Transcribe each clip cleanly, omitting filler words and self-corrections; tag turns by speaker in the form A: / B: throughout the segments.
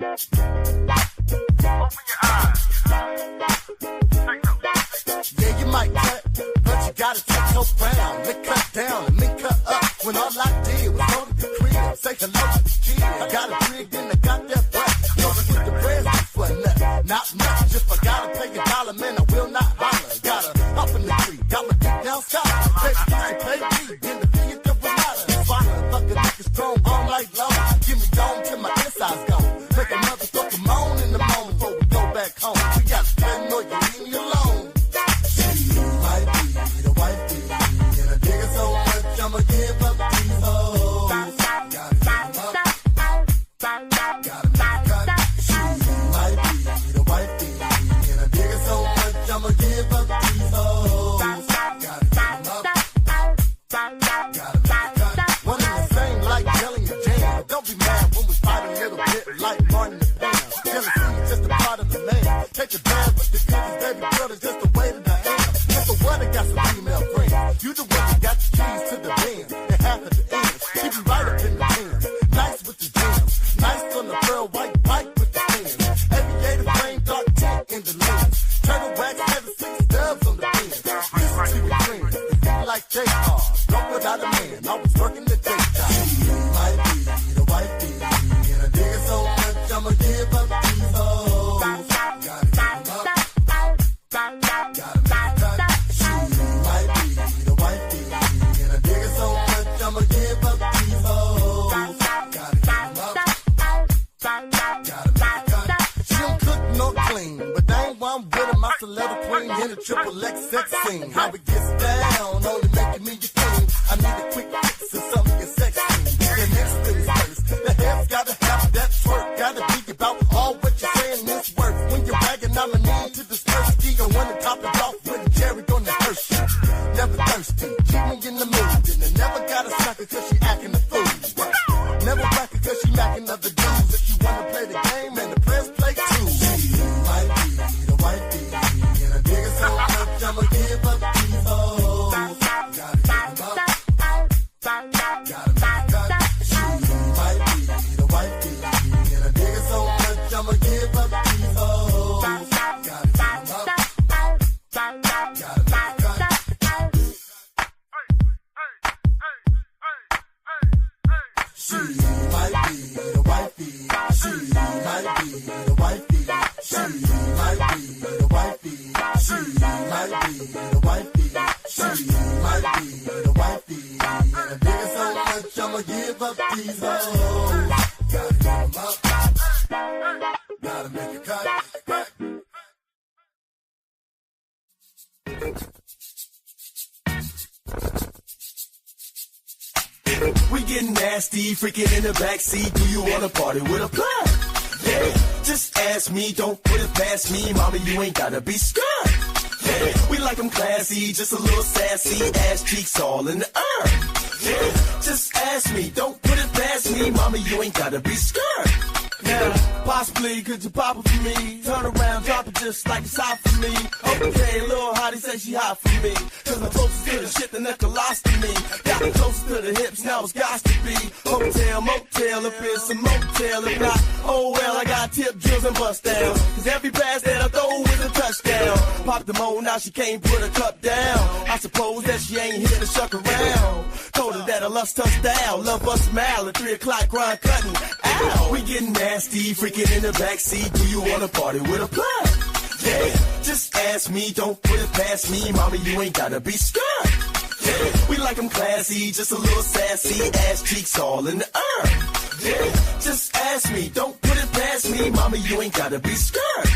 A: Yeah, you might cut, but you gotta take her round. Lick cut down and link her up. When all I did was go to the crib, say hello to the kid. I got a rig, then I got that butt. Gonna put the bread for nothing, not much. If I gotta pay $1, man, I will not holler. Gotta hop in the tree, got my dick down south. Baby, you pay me, then the fee it doesn't matter. Fire, fuck a nigga strong all night long. Give me dome till my insides gone. Make a motherfucker moan in the morning before we go back home. We got to spend no, you leave me alone. She might be the wifey, and I dig her so much, I'ma give up these hoes. Gotta give them up, gotta make a cut. She might be the wifey, and I dig her so much, I'ma give up these hoes. Gotta give them up, gotta make a cut. One in the same like yelling your jam. Don't be mad when we fight a little bit like Martin the Bam. Jealousy is just a part of the man. Take the bad, but the goodies, baby girl, is just the way that I am. If the one that got some female friends, you the one that got the keys to the Benz and half of the ends. Keep you right up in the pins. Nice with the jams, nice on the pearl white bike with the pins. Aviator frame, dark tint in the lens. Turtle wax, leather 6 dubs on the pins. Listen to your friends, if you like J-Car, don't without a man. I was working the daytime. She might be the wifey, and I dig her so much, I'ma give up these hoes. Gotta give them up, gotta make a cut. She might be the wifey, and I dig her so much, I'ma give up these hoes. Gotta give them up, gotta make a cut. She don't cook nor clean, but that ain't why I'm with her. My celeb queen in a triple X sex scene. How it gets down, only making me your queen. I need a quick fix of something get sexy. The next thing's first, the hair's gotta have that twerk. Gotta be about all what you're saying is worth. When you're bragging, I'm a need to disperse. I wanna top it off with a cherry on the Hershey. Never thirsty, keep me in the mood. And I never got a sucker cause she acting a fool. Never back her cause she macking other dudes. If you wanna play the game and the Prez play too. She might be the wifey, and I dig her so much, I'ma give up these hoes. Gotta give them up, gotta make a cut. She might be the wifey, and I dig her so much, I'ma give up these hoes. Gotta give them up, gotta make a cut. She might be the wifey, she might be the wifey, she might be the wifey, she might be the wifey, she might be the wifey, and I dig her so much, I'ma give up these hoes. Gotta give them up, gotta make a cut.
B: We getting nasty, freaking in the backseat. Do you wanna party with a plan? Yeah, just ask me, don't put it past me. Mama, you ain't gotta be scared. Yeah, we like them classy, just a little sassy. Ass cheeks all in the air. Yeah, just ask me, don't put it past me. Mama, you ain't gotta be scared. Now, possibly, could you pop it for me? Turn around, drop it just like it's hot for me. Okay, little hottie say she hot for me. Cause I'm closest to the shit than a colostomy. Got me closer to the hips, now it's got to be. Hotel, motel, if it's a motel. If not, oh well, I got tip drills and bust downs. Cause every pass that I throw is a touchdown. Pop the mo, now she can't put her cup down. I suppose that she ain't here to shuck around. Told her that I lust her style. Love her smile at 3 o'clock, grind cutting. Ow, we getting nasty, freaking in the backseat. Do you wanna party with a plan? Yeah, just ask me, don't put it past me. Mama, you ain't gotta be scared. Yeah, we like them classy, just a little sassy. Ass cheeks all in the air. Yeah, just ask me, don't put it past me. Mama, you ain't gotta be scared.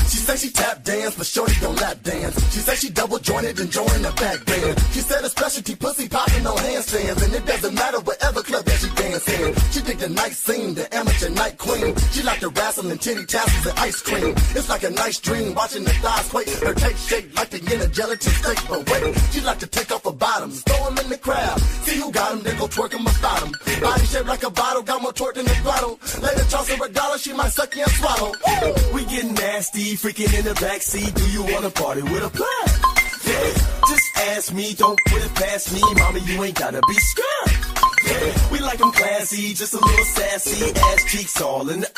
A: She say she tap dance, but shorty don't lap dance. She say she double jointed and join the back band. She said a specialty pussy popping on handstands, and it doesn't matter whatever club that she dance in. She dig the night scene, the amateur night queen. She like to wrestle and titty tassels and ice cream. It's like a nice dream watching the thighs quake. Her tape shake like the end of gelatin steak. But wait, she like to take off her bottoms, throw them in the crowd. See who got them, then go twerk them about them. Body shaped like a bottle, got more twerk than the throttle. Later toss her $1, she might suck you and swallow.
B: We getting nasty, freaking in the backseat. Do you wanna party with a plan? Yeah, just ask me, don't put it past me. Mama, you ain't gotta be scared. Yeah, we like them classy, just a little sassy, ass cheeks all in the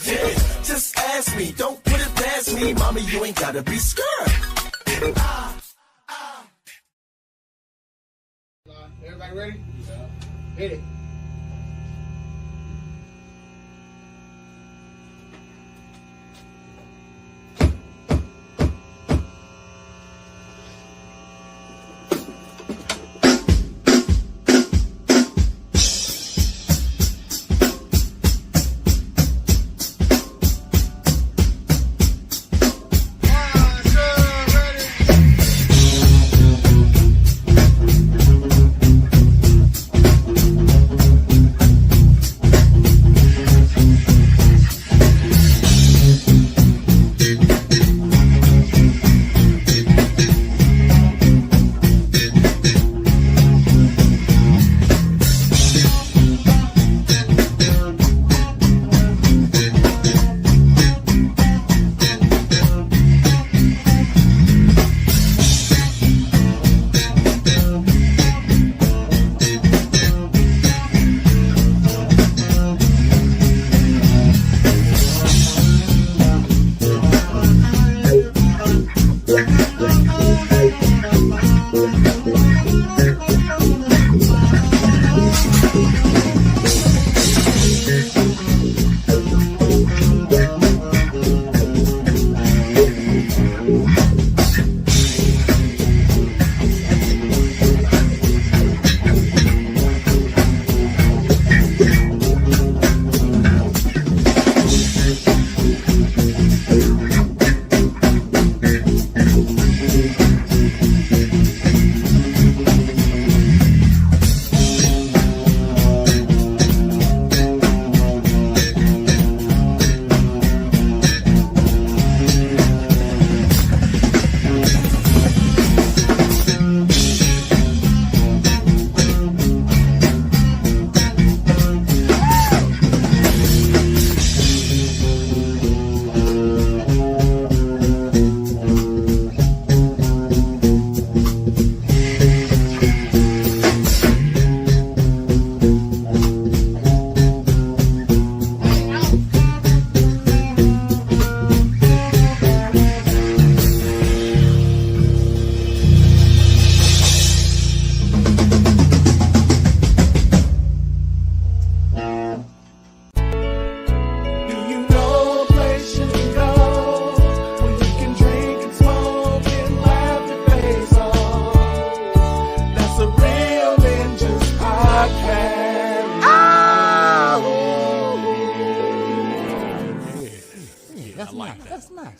B: Yeah, just ask me, don't put it past me, mommy, you ain't gotta be scared.
C: Everybody ready? Yeah. Hit it.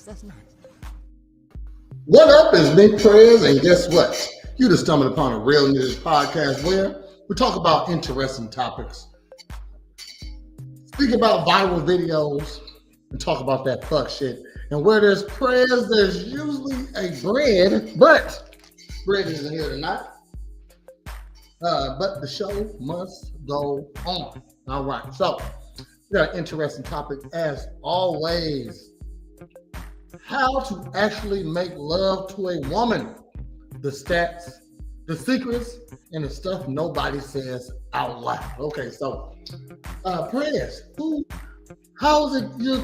C: That's nice.
D: What up is Big Prez, and guess what? You just stumbled upon a Real News podcast where we talk about interesting topics, speak about viral videos, and talk about that fuck shit. And where there's Prez, there's usually a bread, but bread isn't here tonight. But the show must go on. All right, so we got an interesting topic as always. How to actually make love to a woman. The stats, the secrets, and the stuff nobody says out loud. Okay, so Prez, how are you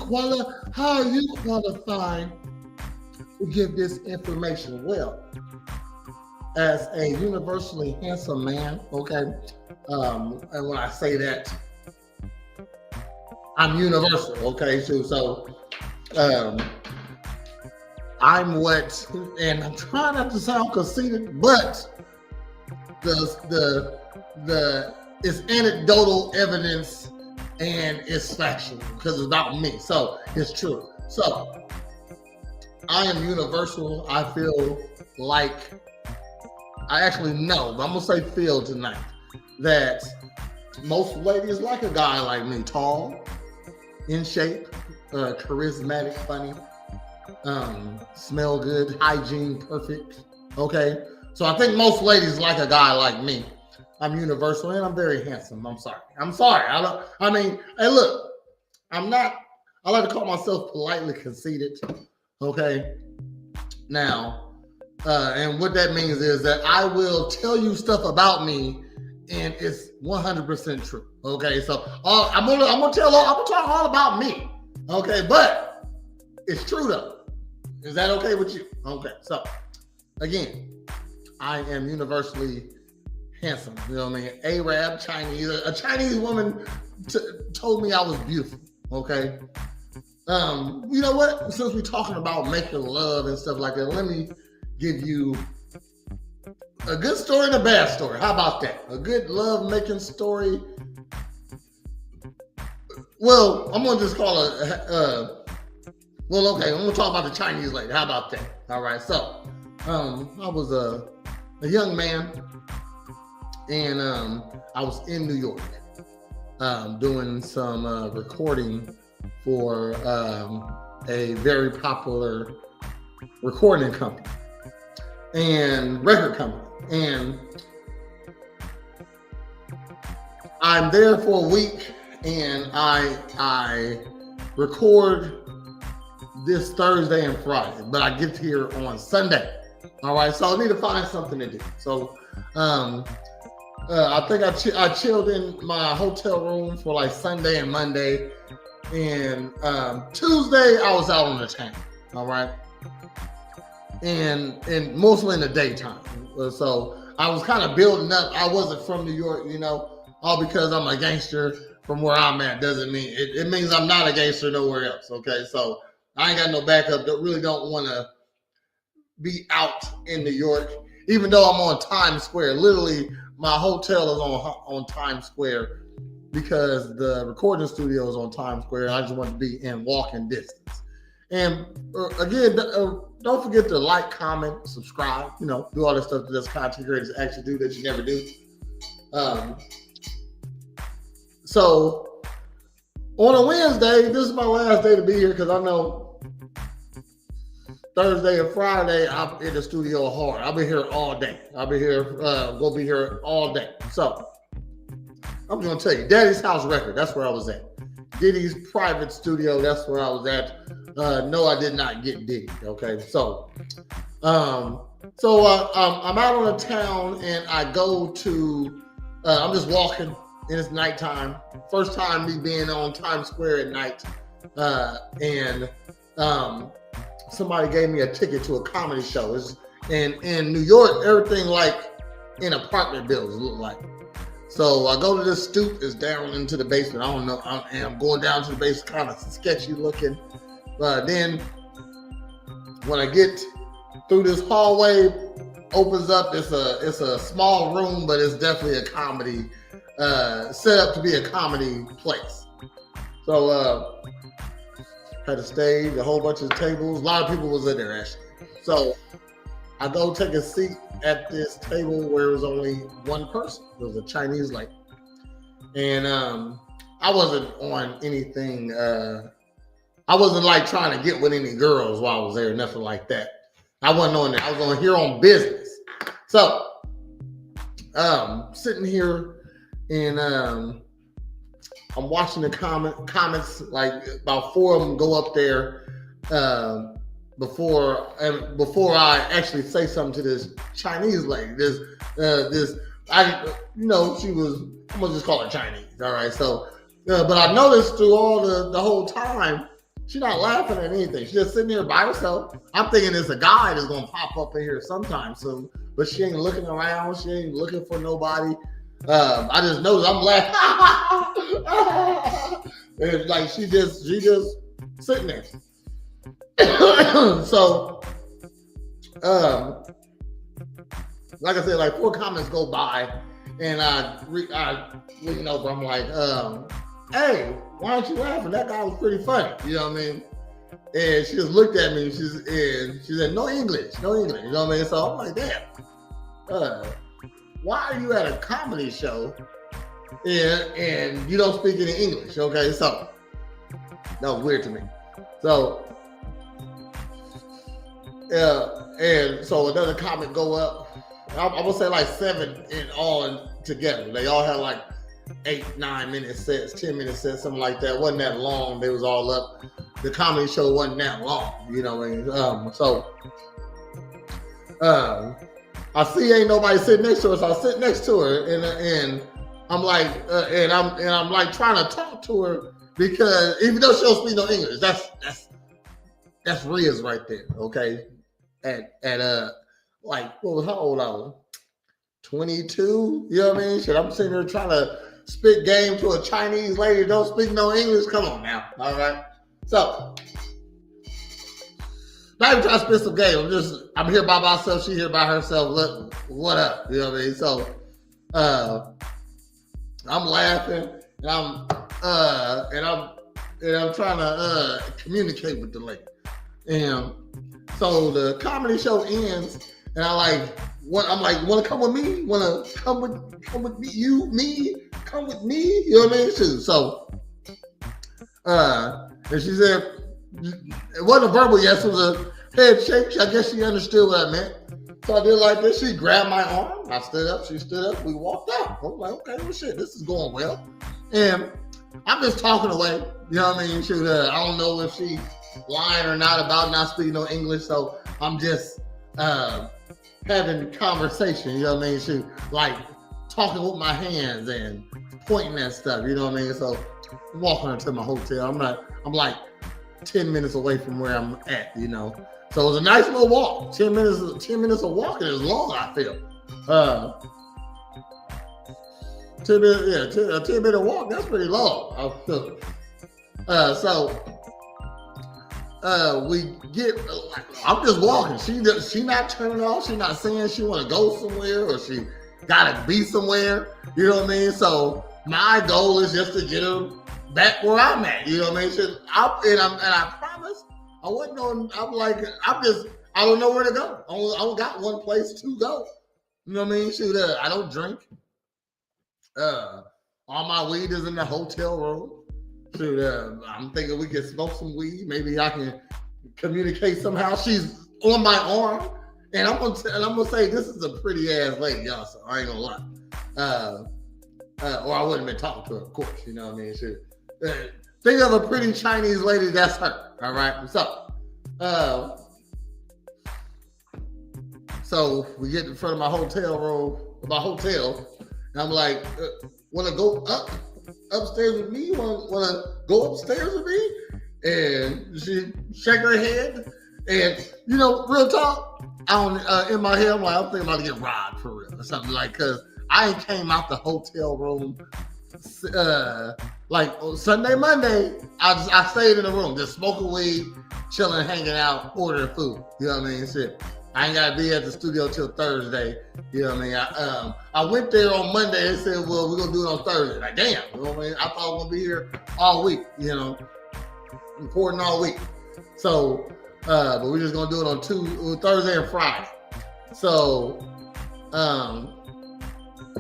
D: qualified to give this information? Well, as a universally handsome man, okay, and when I say that, I'm universal, okay, so I'm what, and I'm trying not to sound conceited, but the it's anecdotal evidence and it's factual because it's about me, so it's true. So I am universal. I feel like I actually know, but I'm gonna say feel tonight that most ladies like a guy like me, tall, in shape, charismatic, funny. Smell good, hygiene perfect. Okay, so I think most ladies like a guy like me. I'm universal and I'm very handsome. I'm sorry. Hey, look, I'm not. I like to call myself politely conceited. Okay, now, and what that means is that I will tell you stuff about me and it's 100% true. Okay, so I'm gonna talk all about me. Okay, but it's true though. Is that okay with you? Okay, so again, I am universally handsome. You know what I mean? Arab, Chinese. A Chinese woman told me I was beautiful. Okay. You know what? Since we're talking about making love and stuff like that, let me give you a good story and a bad story. How about that? A good love making story. Well, I'm gonna just call it. Well, okay. I'm gonna talk about the Chinese lady. How about that? All right. So, I was a young man, and I was in New York, doing some recording for a very popular recording company and record company. And I'm there for a week, and I record this Thursday and Friday, but I get here on Sunday. All right, so I need to find something to do. So I think I chilled in my hotel room for like Sunday and Monday, and Tuesday I was out on the town. All right, and mostly in the daytime. So I was kind of building up. I wasn't from New York, you know, all because I'm a gangster from where I'm at doesn't mean it means I'm not a gangster nowhere else. Okay, so I ain't got no backup. Really don't want to be out in New York, even though I'm on Times Square. Literally, my hotel is on Times Square because the recording studio is on Times Square, and I just want to be in walking distance. And again, don't forget to like, comment, subscribe, you know, do all this stuff that us content creators actually do that you never do. So on a Wednesday, this is my last day to be here because I know Thursday and Friday I'm in the studio hard. I'll be here all day. I'll be here, gonna be here all day. So I'm just gonna tell you, Daddy's House Record, that's where I was at. Diddy's private studio, that's where I was at. No, I did not get Diddy. Okay, so I'm out on the town, and I go to. I'm just walking, and it's nighttime. First time me being on Times Square at night, and somebody gave me a ticket to a comedy show. And in New York, everything like in apartment buildings look like. So I go to this stoop, it's down into the basement. I don't know, I'm going down to the basement, kind of sketchy looking. Then when I get through this hallway, opens up, it's a small room, but it's definitely a comedy, set up to be a comedy place. So had a stage, a whole bunch of tables, a lot of people was in there actually. So I go take a seat at this table where it was only one person. It was a Chinese lady. And I wasn't on anything, I wasn't like trying to get with any girls while I was there, nothing like that. I wasn't on that. I was on here on business. So sitting here and I'm watching the comments, like about 4 of them go up there before I actually say something to this Chinese lady. She was, I'm gonna just call her Chinese. All right. So, but I noticed through all the whole time, she's not laughing at anything. She's just sitting here by herself. I'm thinking it's a guy that's gonna pop up in here sometime soon, but she ain't looking around. She ain't looking for nobody. I just noticed I'm laughing. And like she just sitting there. So, like I said, like 4 comments go by, and I looking over. I'm like, hey, why aren't you laughing? That guy was pretty funny. You know what I mean? And she just looked at me, and she said, no English. You know what I mean? So I'm like, damn. Why are you at a comedy show and you don't speak any English? Okay, so that was weird to me. So and so another comment go up. I would say like 7 in all together. They all had like 8-9 minute sets, 10-minute sets, something like that. It wasn't that long. They was all up. The comedy show wasn't that long. You know what I mean? I see ain't nobody sitting next to her, so I sit next to her, and I'm like, I'm like trying to talk to her because even though she don't speak no English, that's Riz right there, okay? At like how old I was? 22, you know what I mean? Shit, I'm sitting there trying to spit game to a Chinese lady that don't speak no English. Come on now, all right? So, not even trying to spit some game. I'm here by myself. She here by herself. Look, what up? You know what I mean? So, I'm laughing and I'm trying to communicate with the lady. And so the comedy show ends, and I'm like, want to come with me? Want to come with me? Come with me? You know what I mean? So, and she said, it wasn't a verbal yes, it was a head shake. I guess she understood what I meant. So I did like this. She grabbed my arm. I stood up. She stood up. We walked out. I was like, okay, well, shit, this is going well. And I'm just talking away. You know what I mean? Shoot, I don't know if she lying or not about not speaking no English. So I'm just having conversation. You know what I mean? Shoot, like talking with my hands and pointing at stuff. You know what I mean? So I'm walking her to my hotel. I'm like 10 minutes away from where I'm at. You know. So it was a nice little walk. 10 minutes of walking is long, I feel. 10 minutes, a 10-minute walk, that's pretty long, I feel. We get, I'm just walking. She not turning off. She not saying she want to go somewhere or she got to be somewhere. You know what I mean? So my goal is just to get her back where I'm at. You know what I mean? I promise. I wasn't on. I don't know where to go. I only got one place to go. You know what I mean? Shoot, I don't drink. All my weed is in the hotel room. Shoot, I'm thinking we can smoke some weed. Maybe I can communicate somehow. She's on my arm, and I'm gonna say this is a pretty ass lady, y'all. So I ain't gonna lie. Or I wouldn't have been talking to her, of course. You know what I mean? Shoot. Think of a pretty Chinese lady, that's her. All right. So we get in front of my hotel, and I'm like, want to go upstairs with me? Want to go upstairs with me? And she shake her head, and you know, real talk. In my head, I'm thinking about to get robbed for real or something because I ain't came out the hotel room. Like Sunday, Monday, I stayed in the room, just smoking weed, chilling, hanging out, ordering food. You know what I mean? Shit. I ain't gotta be at the studio till Thursday. You know what I mean? I went there on Monday and said, well, we're gonna do it on Thursday. Like, damn, you know what I mean? I thought I was gonna be here all week, you know, recording all week. So, but we're just gonna do it on Thursday and Friday. So, I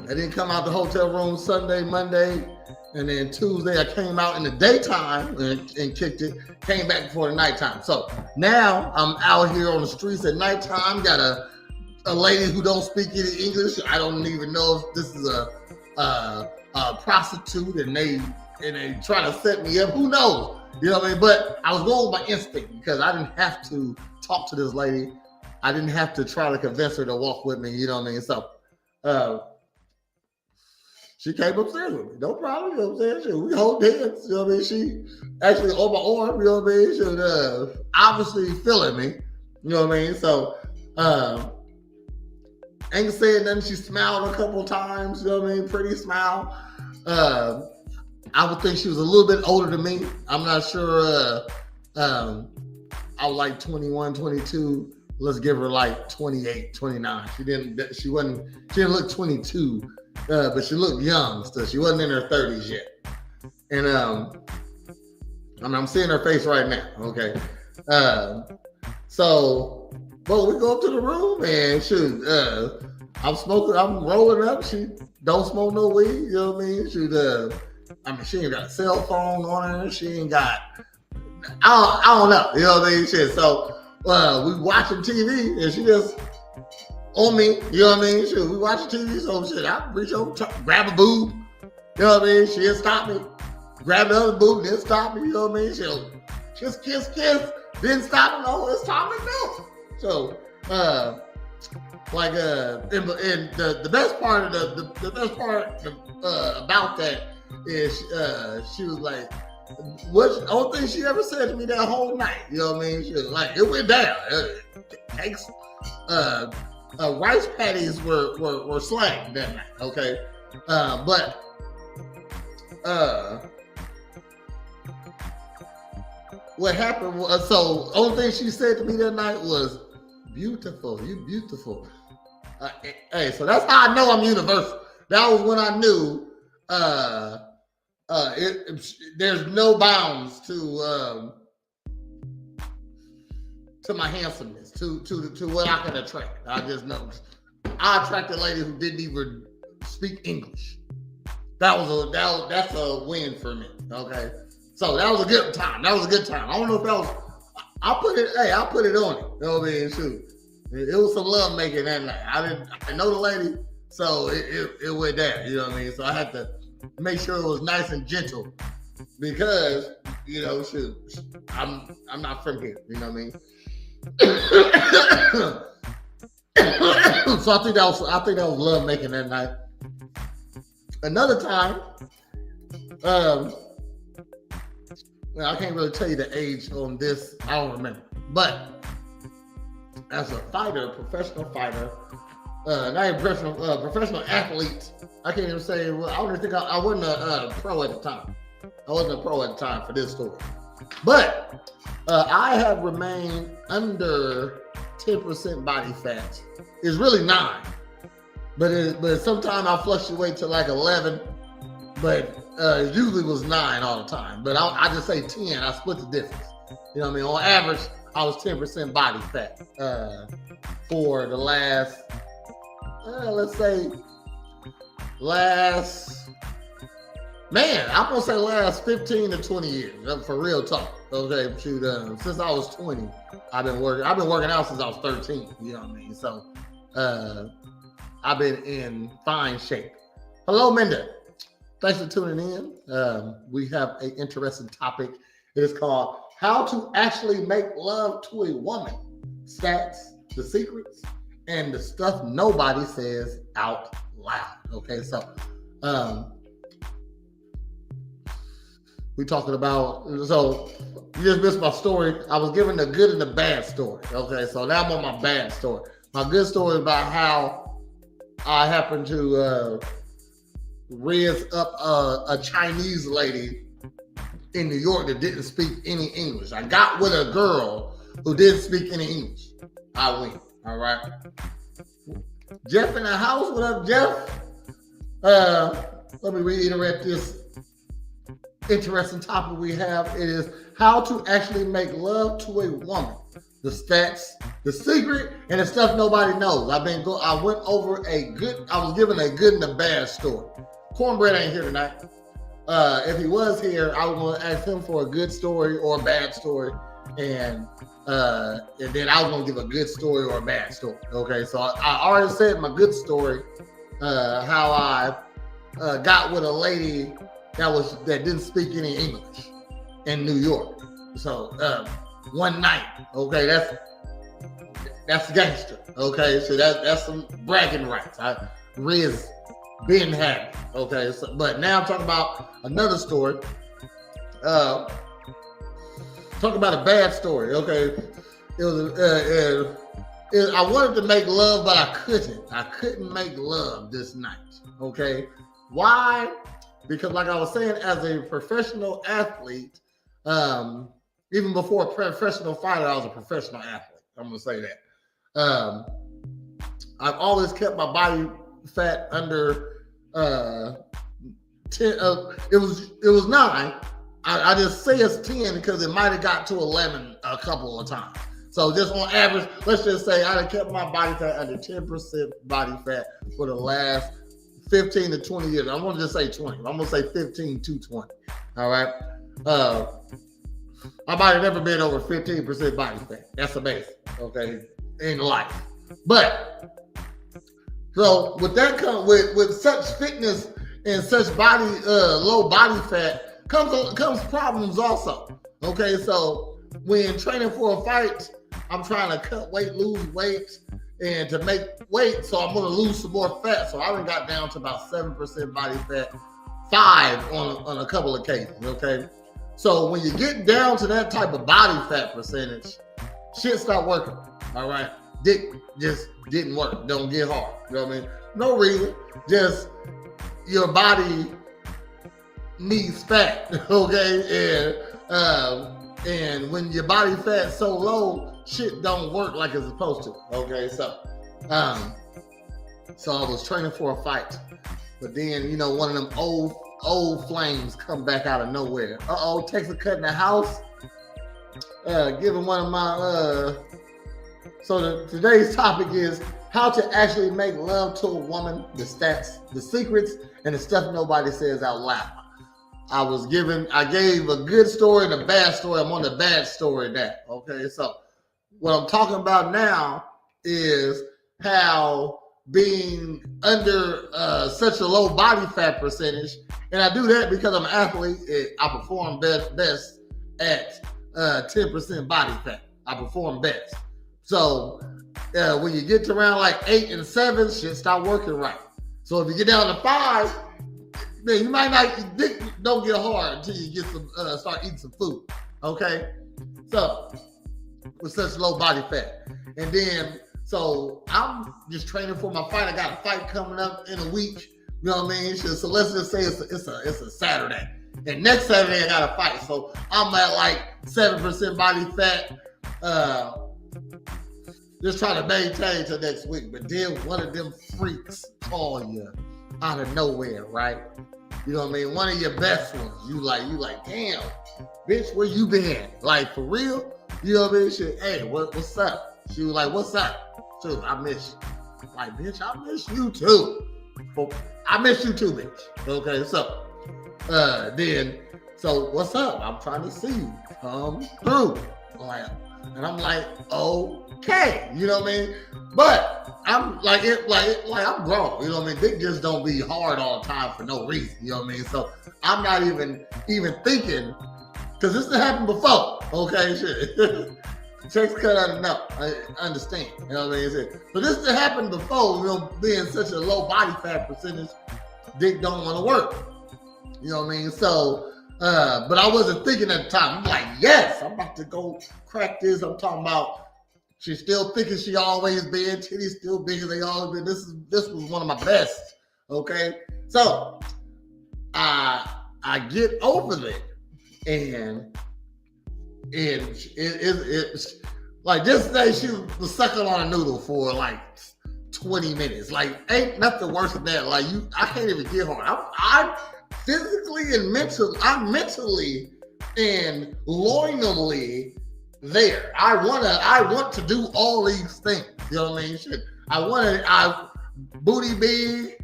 D: didn't come out the hotel room Sunday, Monday, and then Tuesday I came out in the daytime and kicked it, came back before the nighttime. So now I'm out here on the streets at nighttime, got a lady who don't speak any English. I don't even know if this is a prostitute and they try to set me up. Who knows? You know what I mean? But I was going with my instinct because I didn't have to talk to this lady. I didn't have to try to convince her to walk with me. You know what I mean? So, she came upstairs with me, no problem. You know what I'm saying? We hold hands. You know what I mean? She actually on my arm. You know what I mean? She obviously feeling me. You know what I mean? So ain't saying nothing. She smiled a couple times. You know what I mean? Pretty smile. I would think she was a little bit older than me. I'm not sure. I was like 21, 22. Let's give her like 28, 29. She didn't look 22. But she looked young still. She wasn't in her 30s yet. And I'm seeing her face right now. Okay. So, well, we go up to the room and shoot, I'm rolling up. She don't smoke no weed. You know what I mean? She ain't got a cell phone on her. She ain't got, I don't know. You know what I mean? Shit. So, we watching TV and she just on me, you know what I mean? Shit, we watching TV, so shit, I reach over, grab a boob, you know what I mean? She'll stop me, grab the other boob, then stop me, you know what I mean? She'll kiss, then stop me, no, it's time to go. So, like and the best part of the best part about that is she was like, what only thing she ever said to me that whole night, you know what I mean? She was like, it went down. Cakes, rice patties were slang that night, okay? But what happened was, so only thing she said to me that night was, beautiful, you beautiful. Hey, so that's how I know I'm universal. That was when I knew there's no bounds to my handsomeness, to what I can attract. I just know I attract a lady who didn't even speak English. That's a win for me. Okay, so that was a good time. That was a good time. I don't know if that was. I put it on it. You know what I mean? Shoot, it was some love making that night. I know the lady, so it went down. You know what I mean? So I had to make sure it was nice and gentle because shoot, I'm not from here. You know what I mean? So I think that was love making that night. Another time, I can't really tell you the age on this. I don't remember. But as a fighter, professional fighter, not even professional athlete, I can't even say. Well, I don't even think I wasn't a pro at the time. I wasn't a pro at the time for this story. But I have remained under 10% body fat. It's really 9. But sometimes I fluctuate to like 11, but it usually was 9 all the time. But I just say 10. I split the difference. You know what I mean? On average, I was 10% body fat for the last, let's say, I'm gonna say last 15 to 20 years. For real talk. Okay, shoot. Since I was 20, I've been working out since I was 13. You know what I mean? So. I've been in fine shape. Hello, Minda. Thanks for tuning in. We have an interesting topic. It is called How to Actually Make Love to a Woman. Stats, the secrets, and the stuff nobody says out loud. Okay, so we talking about, so you just missed my story. I was giving the good and the bad story. Okay, so now I'm on my bad story. My good story is about how I happened to raise up a Chinese lady in New York that didn't speak any English. I got with a girl who didn't speak any English. I win. All right. Jeff in the house. What up, Jeff? Let me reiterate this interesting topic we have. It is how to actually make love to a woman. The stats, the secret, and the stuff nobody knows. I went over I was given a good and a bad story. Cornbread ain't here tonight. If he was here, I was going to ask him for a good story or a bad story, and then I was going to give a good story or a bad story. Okay, so I already said my good story, how I got with a lady that didn't speak any English in New York. So one night, okay, that's gangster. Okay, so that's some bragging rights. Riz been had. Okay, so, but now I'm talking about another story. Talk about a bad story. Okay, it was I wanted to make love, but I couldn't. I couldn't make love this night. Okay, why? Because like I was saying, as a professional athlete, even before a professional fighter, I was a professional athlete. I'm gonna say that. I've always kept my body fat under 10. It was 9. I just say it's 10 because it might have got to 11 a couple of times. So just on average, let's just say I kept my body fat under 10% body fat for the last 15 to 20 years. I'm gonna just say 20. I'm gonna say 15 to 20. All right. I might have never been over 15% body fat. That's amazing. Okay, in life. But so with that with such fitness and such body low body fat comes problems also. Okay, so when training for a fight, I'm trying to cut weight, lose weight, and to make weight, so I'm gonna lose some more fat. So I done got down to about 7% body fat, 5 on a couple of occasions. Okay, so when you get down to that type of body fat percentage, shit start working. All right, dick just didn't work. Don't get hard. You know what I mean? No reason. Just your body needs fat. Okay, and when your body fat's so low, shit don't work like it's supposed to. Okay, so I was training for a fight, but then one of them old flames come back out of nowhere. Takes a cut in the house. Giving one of my today's topic is how to actually make love to a woman, the stats, the secrets, and the stuff nobody says out loud. I gave a good story and a bad story. I'm on the bad story now. Okay, so what I'm talking about now is how being under such a low body fat percentage, and I do that because I'm an athlete. I perform best at 10% body fat. I perform best. So when you get to around like 8 and 7, shit start working right. So if you get down to 5, man, you might not, dick don't get hard until you get some start eating some food. Okay, so with such low body fat, and then so I'm just training for my fight. I got a fight coming up in a week. You know what I mean? So let's just say it's a Saturday, and next Saturday I got a fight. So I'm at like 7% body fat. Just trying to maintain till next week. But then one of them freaks call you out of nowhere, right? You know what I mean? One of your best ones. You like, damn, bitch, where you been? Like, for real? You know what I mean? She, hey, what's up? She was like, what's up? She was, I miss you. Like, bitch, I miss you too. I miss you too, bitch. Okay, so so what's up? I'm trying to see you come through. And I'm like, okay, you know what I mean? But I'm like I'm grown, you know what I mean? Dick just don't be hard all the time for no reason, you know what I mean? So I'm not even thinking, because this has happened before, okay? Shit. Checks cut out enough, I understand, you know what I mean? But this has happened before, being such a low body fat percentage, dick don't want to work, you know what I mean? So, but I wasn't thinking at the time. I'm like, yes, I'm about to go crack this. I'm talking about she's still thinking she always been, titties still big as they always been. This was one of my best. Okay. So I get over there and it's like this day she was sucking on a noodle for like 20 minutes. Like ain't nothing worse than that. Like I can't even get hard. I'm physically and mentally and loyally there. I want to do all these things. You know what I mean? Shit. I booty big.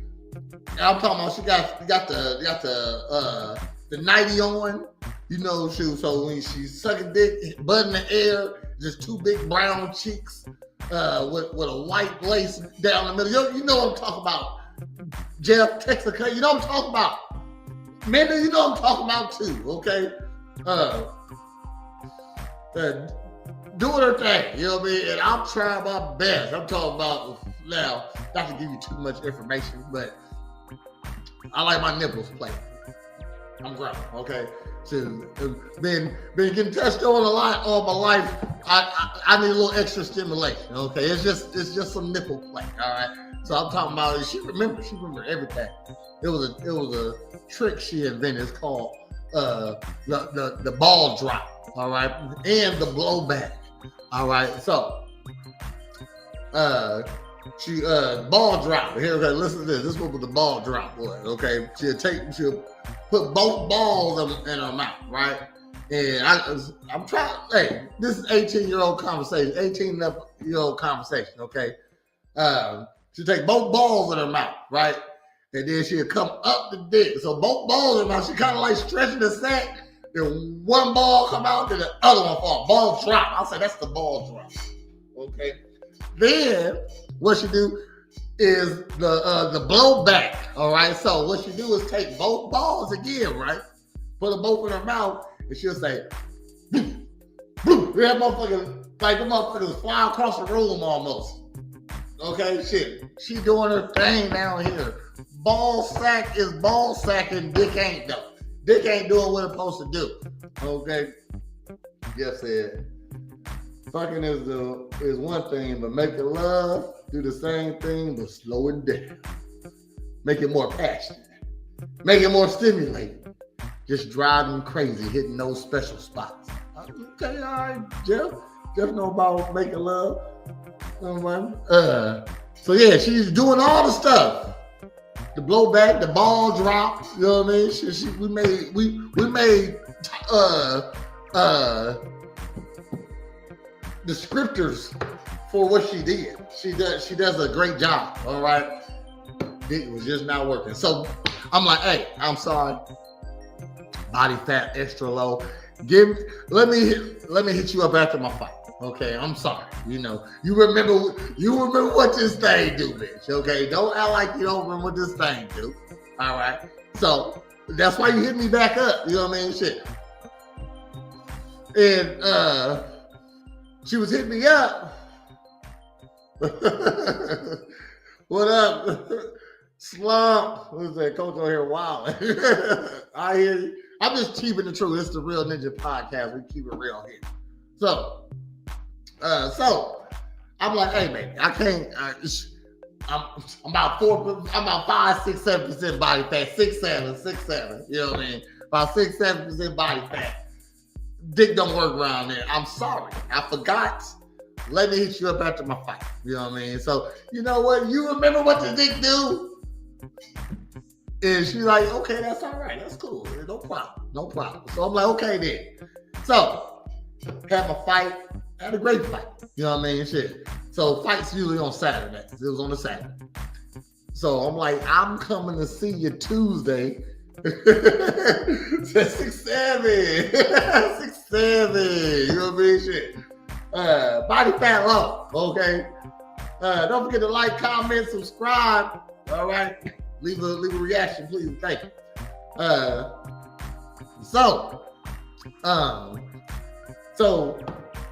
D: I'm talking about she got the nightie on. So when she's sucking dick, butt in the air, just 2 big brown cheeks, with a white lace down the middle. You know what I'm talking about. Jeff, Texaco, you know what I'm talking about. Minda, you know what I'm talking about too, okay? Doing her thing, you know what I mean? And I'm trying my best. I'm talking about, now, not to give you too much information, but I like my nipples playing. I'm grown, okay? So, been getting touched on a lot all my life. I need a little extra stimulation, okay? It's just some nipple play, all right? So I'm talking about, she remembered everything. It was a trick she invented. It's called the ball drop, all right, and the blowback, all right. So she ball drop. Here, okay, listen to this. This is what the ball drop was. Okay, she'll put both balls in her mouth, right? And I'm trying. Hey, this is 18-year-old conversation. 18-year-old conversation. Okay. She'll take both balls in her mouth, right? And then she'll come up the dick. So both balls in her mouth, she kind of like stretching the sack. Then one ball come out, then the other one fall. Ball drop. I'll say that's the ball drop. Okay. Then what she do is the blowback. All right. So what she do is take both balls again, right? Put them both in her mouth, and she'll say, "Blue, blue." That motherfucker, like the motherfuckers fly across the room almost. Okay, shit. She doing her thing down here. Ball sack is ball sacking. Dick ain't though. Dick ain't doing what it's supposed to do. Okay. Just said. Fucking is one thing, but making love do the same thing, but slow it down. Make it more passionate. Make it more stimulating. Just driving crazy, hitting those special spots. Okay, all right, Jeff. Jeff know about making love. So yeah, she's doing all the stuff. The blowback, the ball drop. You know what I mean? We made descriptors for what she did. She does a great job. All right, it was just not working. So I'm like, hey, I'm sorry. Body fat extra low. Let me hit you up after my fight. Okay, I'm sorry. You know, you remember what this thing do, bitch. Okay, don't act like you don't remember what this thing do. All right. So that's why you hit me back up. You know what I mean? Shit. And she was hitting me up. What up? Slump. Who's that? Coach over here wilding. I hear you. I'm just keeping the truth. It's the Real Ninja Podcast. We keep it real here. So I'm like, hey man, I can't. I'm about 5, 6, 7% body fat. 6, 7. You know what I mean? About 6, 7% body fat. Dick don't work around there. I'm sorry. I forgot. Let me hit you up after my fight. You know what I mean? So you know what? You remember what the dick do? And she's like, okay, that's all right. That's cool. No problem. So I'm like, okay then. So had my fight. Had a great fight. You know what I mean? Shit. So fights usually on Saturdays. It was on a Saturday. So I'm like, I'm coming to see you Tuesday. 6, 7. 6, 7. You know what I mean? Shit. Body fat low. Okay. Don't forget to like, comment, subscribe. All right. Leave a reaction, please. Thank you. So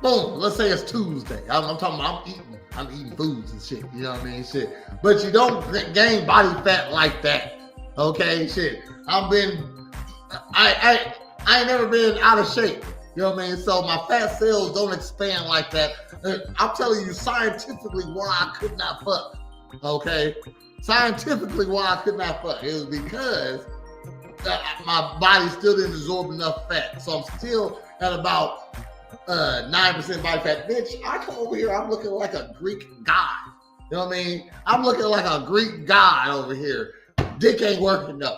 D: boom, let's say it's Tuesday. I'm talking about I'm eating foods and shit. You know what I mean? Shit. But you don't gain body fat like that. Okay? Shit. I ain't never been out of shape. You know what I mean? So my fat cells don't expand like that. I'm telling you scientifically why I could not fuck. Okay? Scientifically why I could not fuck. It was because my body still didn't absorb enough fat. So I'm still at about 9% body fat. Bitch, I come over here, I'm looking like a Greek god. You know what I mean? I'm looking like a Greek god over here. Dick ain't working though.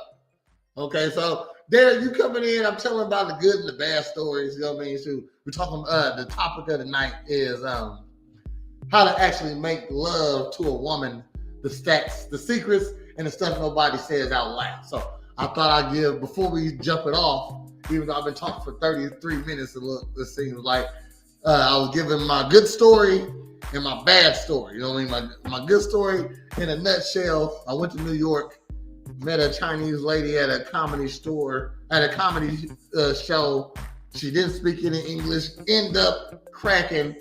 D: Okay, so there you coming in, I'm telling about the good and the bad stories. You know what I mean? So we're talking, the topic of the night is how to actually make love to a woman, the stats, the secrets, and the stuff nobody says out loud. So I thought I'd give, before we jump it off, even though I've been talking for 33 minutes, and look, it seems like I was giving my good story and my bad story. You know what I mean? My good story in a nutshell. I went to New York, met a Chinese lady at a comedy store, at a comedy show. She didn't speak any English, end up cracking.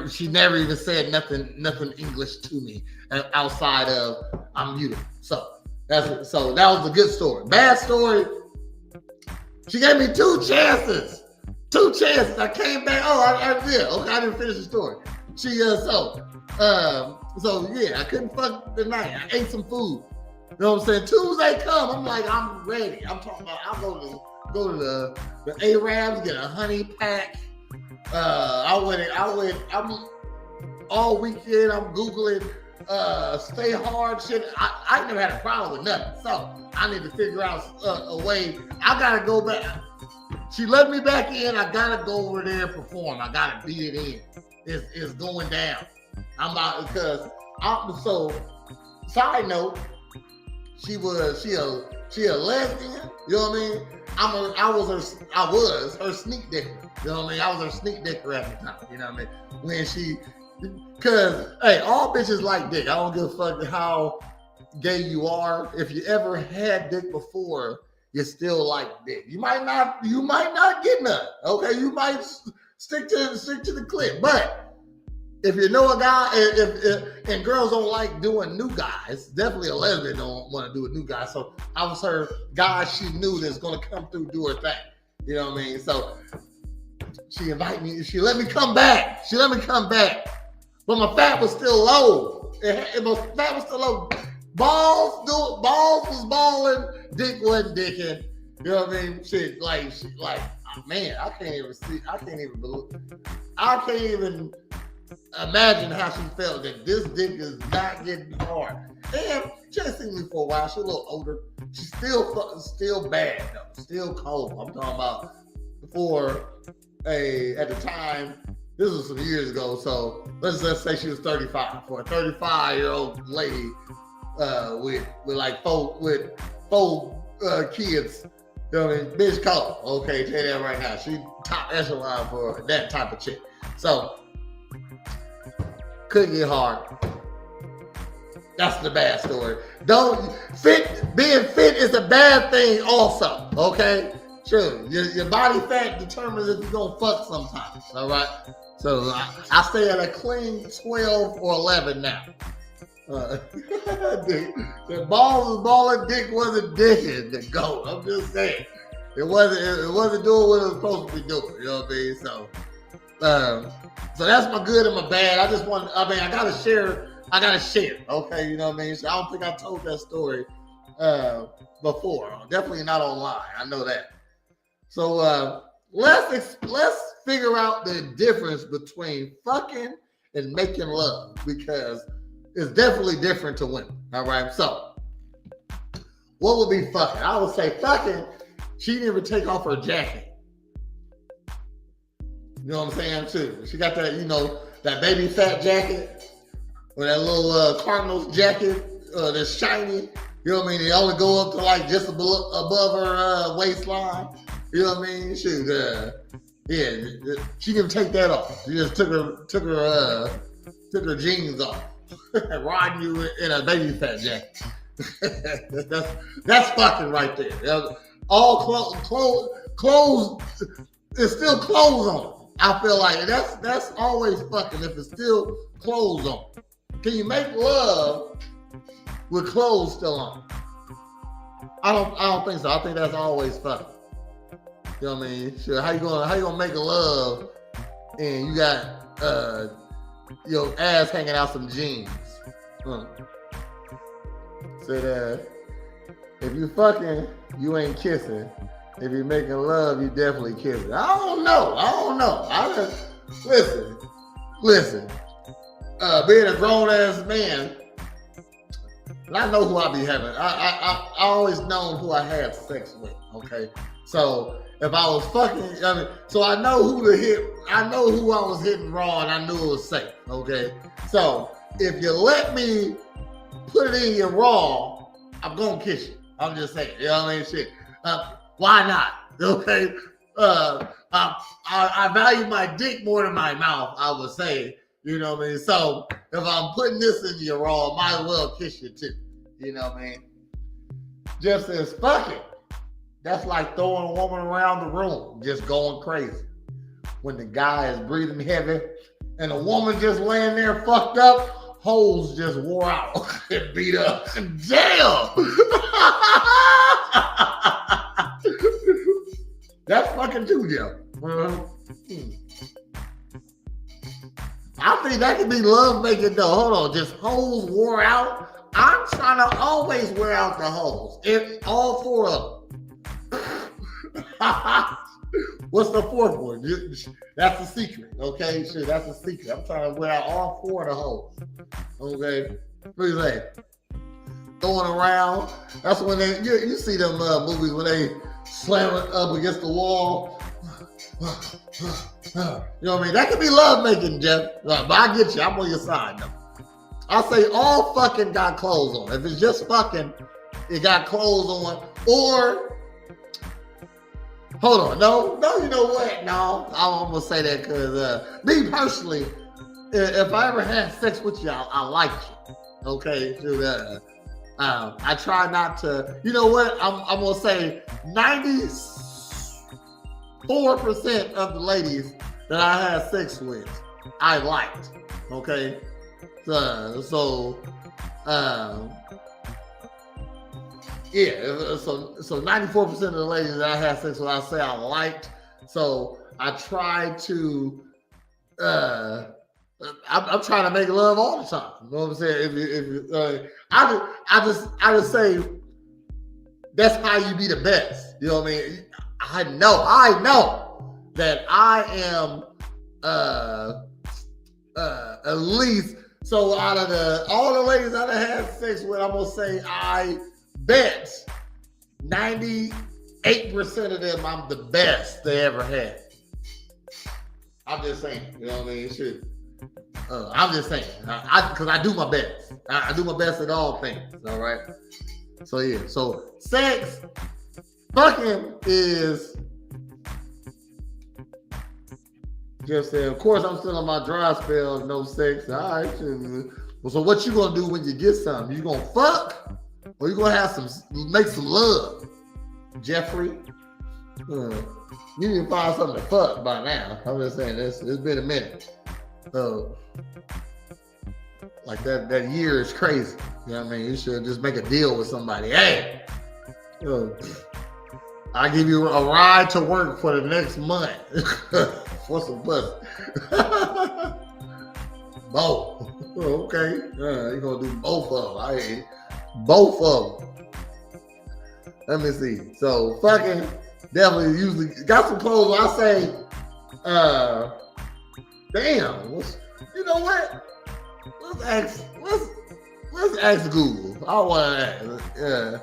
D: She never even said nothing English to me outside of I'm muted. So that was the good story. Bad story. She gave me 2 chances. 2 chances. I came back. I did. Okay, I didn't finish the story. So yeah, I couldn't fuck the night. I ate some food. You know what I'm saying? Tuesday come. I'm like, I'm ready. I'm talking about I'll go to the Arabs, get a honey pack. I'm all weekend, I'm Googling stay hard shit. I never had a problem with nothing. So I need to figure out a way. I gotta go back. She let me back in. I gotta go over there and perform. I gotta beat it in. It's going down. I'm not, because so side note, she a lesbian. You know what I mean? I was her sneak dicker. You know what I mean? I was her sneak dicker at the time. You know what I mean? When she, because hey, all bitches like dick. I don't give a fuck how gay you are. If you ever had dick before, you still like dick. You might not get none. Okay, you might stick to the clip, but if you know a guy, and girls don't like doing new guys, definitely a lesbian don't want to do a new guy. So I was her guy she knew that's gonna come through, do her thing. You know what I mean? So she invited me. She let me come back. But my fat was still low. My fat was still low. Balls was balling. Dick wasn't dicking. You know what I mean? Shit, like, man, I can't even imagine how she felt that this dick is not getting hard. And she hadn't seen me for a while. She's a little older. She's still bad though. Still cold. I'm talking about at the time, this was some years ago, so let's just say she was 35. For a 35-year-old lady with four kids, you know what I mean? Bitch cold. Okay, tell you that right now. She top echelon for that type of chick. So, couldn't get hard. That's the bad story. Being fit is a bad thing also, okay? Sure, your body fat determines if you're gonna fuck sometimes, all right? So I stay at a clean 12 or 11 now. The ball was balling, dick wasn't dicking the goat. I'm just saying. It wasn't doing what it was supposed to be doing, you know what I mean? So that's my good and my bad. I gotta share, okay, you know what I mean? So I don't think I told that story before. Definitely not online, I know that. So let's figure out the difference between fucking and making love, because it's definitely different to women. All right. So what would be fucking? I would say fucking. She didn't even take off her jacket. You know what I'm saying too? She got that, that baby fat jacket or that little Cardinals jacket that's shiny. You know what I mean? They only go up to like just above her waistline. You know what I mean? Shoot, she didn't take that off. She just took her jeans off, riding you in a baby fat jacket. that's fucking right there. All clothes. It's still clothes on. I feel like that's always fucking if it's still clothes on. Can you make love with clothes still on? I don't think so. I think that's always fucking. You know what I mean? Sure. How you gonna make a love and you got your ass hanging out some jeans? Said if you fucking, you ain't kissing. If you're making love, you definitely kissing. I don't know. Listen. Being a grown ass man, and I know who I be having. I always known who I had sex with. Okay, so. If I was fucking, so I know who to hit. I know who I was hitting raw, and I knew it was safe. Okay, so if you let me put it in your raw, I'm gonna kiss you. I'm just saying, you know what I mean? Shit, why not? Okay, I value my dick more than my mouth. I would say, you know what I mean. So if I'm putting this in your raw, I might as well kiss you too. You know what I mean? Just as fucking. That's like throwing a woman around the room, just going crazy. When the guy is breathing heavy and the woman just laying there fucked up, holes just wore out and beat up. Damn! That's fucking too, Joe. I think that could be love making though. Hold on, just holes wore out. I'm trying to always wear out the holes. All four of them. What's the fourth one? That's the secret, okay? Sure, that's the secret. I'm trying to wear out all four of the holes, okay? What do you say? Throwing around. That's when you see them movies when they slam it up against the wall. You know what I mean? That could be love making, Jeff. But I get you. I'm on your side though. I say all fucking got clothes on. If it's just fucking, it got clothes on, or hold on, no, you know what? No, I'm gonna say that because me personally, if I ever had sex with you, I like you. Okay, so I try not to. You know what? I'm gonna say 94% of the ladies that I had sex with I liked. Okay, yeah. So 94% of the ladies that I had sex with, I say I liked. So I tried to. I'm trying to make love all the time. You know what I'm saying? I just say that's how you be the best. You know what I mean? I know that I am at least. So out of all the ladies that I had sex with, I'm gonna say I bet 98% of them I'm the best they ever had. I'm just saying, you know what I mean? Shit. I'm just saying, because I do my best. I do my best at all things. All right. So yeah. So sex, fucking is just saying. Of course, I'm still on my dry spell. No sex. All right. Well, so what you gonna do when you get something? You gonna fuck, or you gonna have make some love, Jeffrey? You need to find something to fuck by now. I'm just saying, it's been a minute. Like that year is crazy. You know what I mean? You should just make a deal with somebody. Hey, I give you a ride to work for the next month for some pussy. Both. Okay. You're going to do both of them. Both of them. Let me see. So fucking definitely usually got some clothes where I say, damn, you know what? Let's ask Google. I want to ask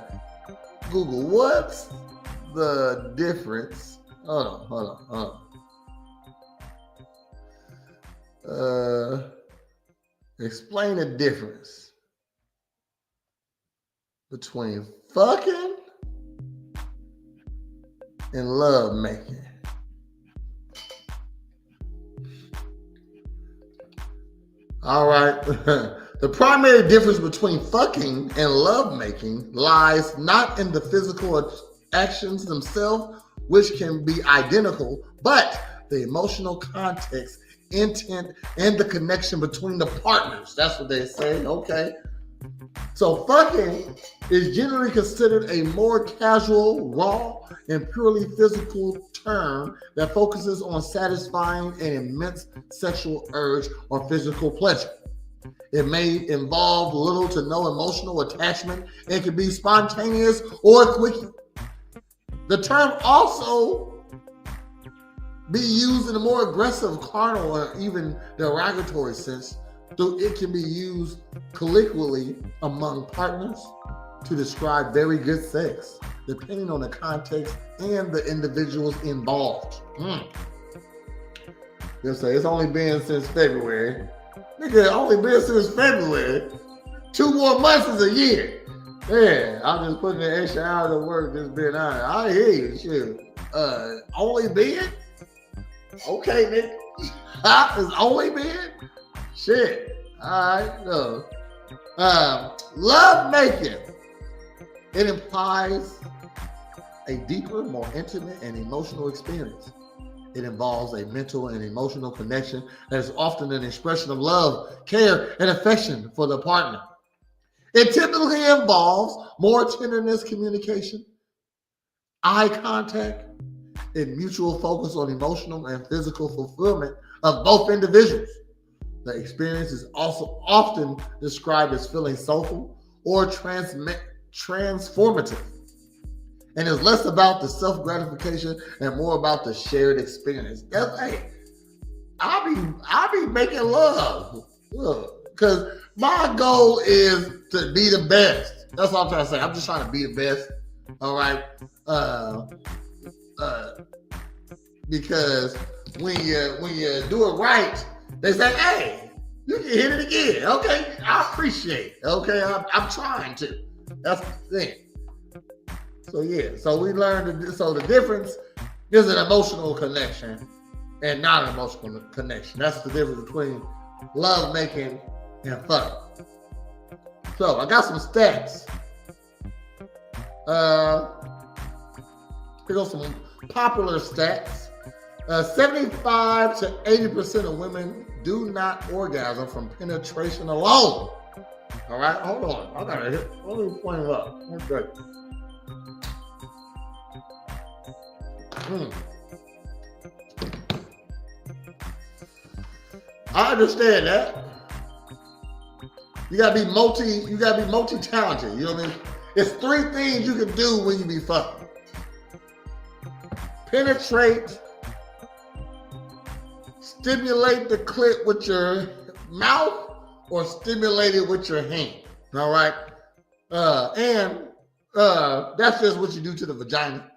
D: Google, what's the difference? Hold on. Explain the difference between fucking and love making. All right. The primary difference between fucking and love making lies not in the physical actions themselves, which can be identical, but the emotional context, intent, and the connection between the partners. That's what they say. Okay. So fucking is generally considered a more casual, raw, and purely physical term that focuses on satisfying an immense sexual urge or physical pleasure. It may involve little to no emotional attachment and can be spontaneous or quick. The term also be used in a more aggressive, carnal, or even derogatory sense, though it can be used colloquially among partners to describe very good sex, depending on the context and the individuals involved. They'll say it's only been since February. Nigga, only been since February. 2 more months is a year. Yeah, I'm just putting the extra hours of work just being honest. I hear you, shit. Only been? Okay, nigga. It's only been? Shit. All right, no. Love making. It implies a deeper, more intimate, and emotional experience. It involves a mental and emotional connection that is often an expression of love, care, and affection for the partner. It typically involves more tenderness, communication, eye contact, and mutual focus on emotional and physical fulfillment of both individuals. The experience is also often described as feeling soulful or transformative, and is less about the self-gratification and more about the shared experience. Hey, I be making love, because my goal is to be the best. That's what I'm trying to say. I'm just trying to be the best. All right, because when you do it right, they say, "Hey, you can hit it again." Okay, I appreciate it. Okay, I'm trying to. That's the thing. So yeah, so we learned. So the difference is an emotional connection and not an emotional connection. That's the difference between love making and fuck. So I got some stats. Here goes some popular stats. 75 to 80% of women do not orgasm from penetration alone. All right, hold on. I gotta hit. Let me point it up. Okay. I understand that. You gotta be multi-talented. You know what I mean? It's 3 things you can do when you be fucking. Penetrate, stimulate the clit with your mouth, or stimulate it with your hand. All right? And that's just what you do to the vagina.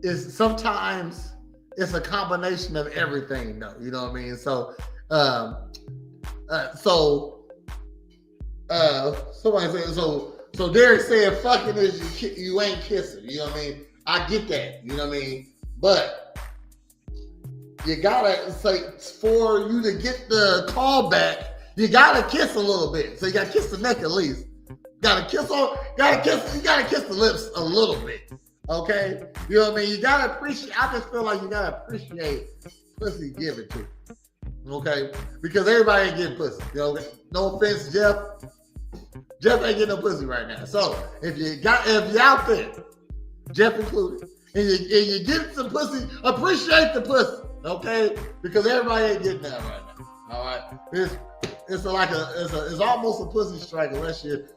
D: Is sometimes it's a combination of everything, though. You know what I mean? So somebody said, so Derek said, fucking is you ain't kissing. You know what I mean? I get that. You know what I mean? But you gotta say, for you to get the call back, you gotta kiss a little bit. So you gotta kiss the neck at least. You gotta kiss the lips a little bit. Okay? You know what I mean? You gotta appreciate, I just feel like you gotta appreciate pussy given to you. Okay? Because everybody ain't getting pussy. You know, no offense, Jeff. Jeff ain't getting no pussy right now. So if you're out there, Jeff included, and you get some pussy, appreciate the pussy. Okay? Because everybody ain't getting that right now. All right? It's almost a pussy strike unless you're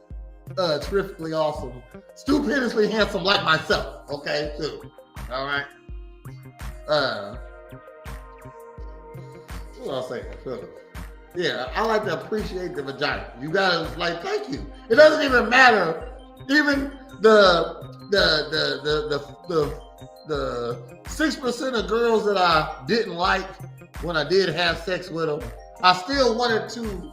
D: terrifically awesome, stupendously handsome like myself. Okay, too. All right. What else I say? Yeah, I like to appreciate the vagina. You gotta thank you. It doesn't even matter. Even the 6% of girls that I didn't like when I did have sex with them, I still wanted to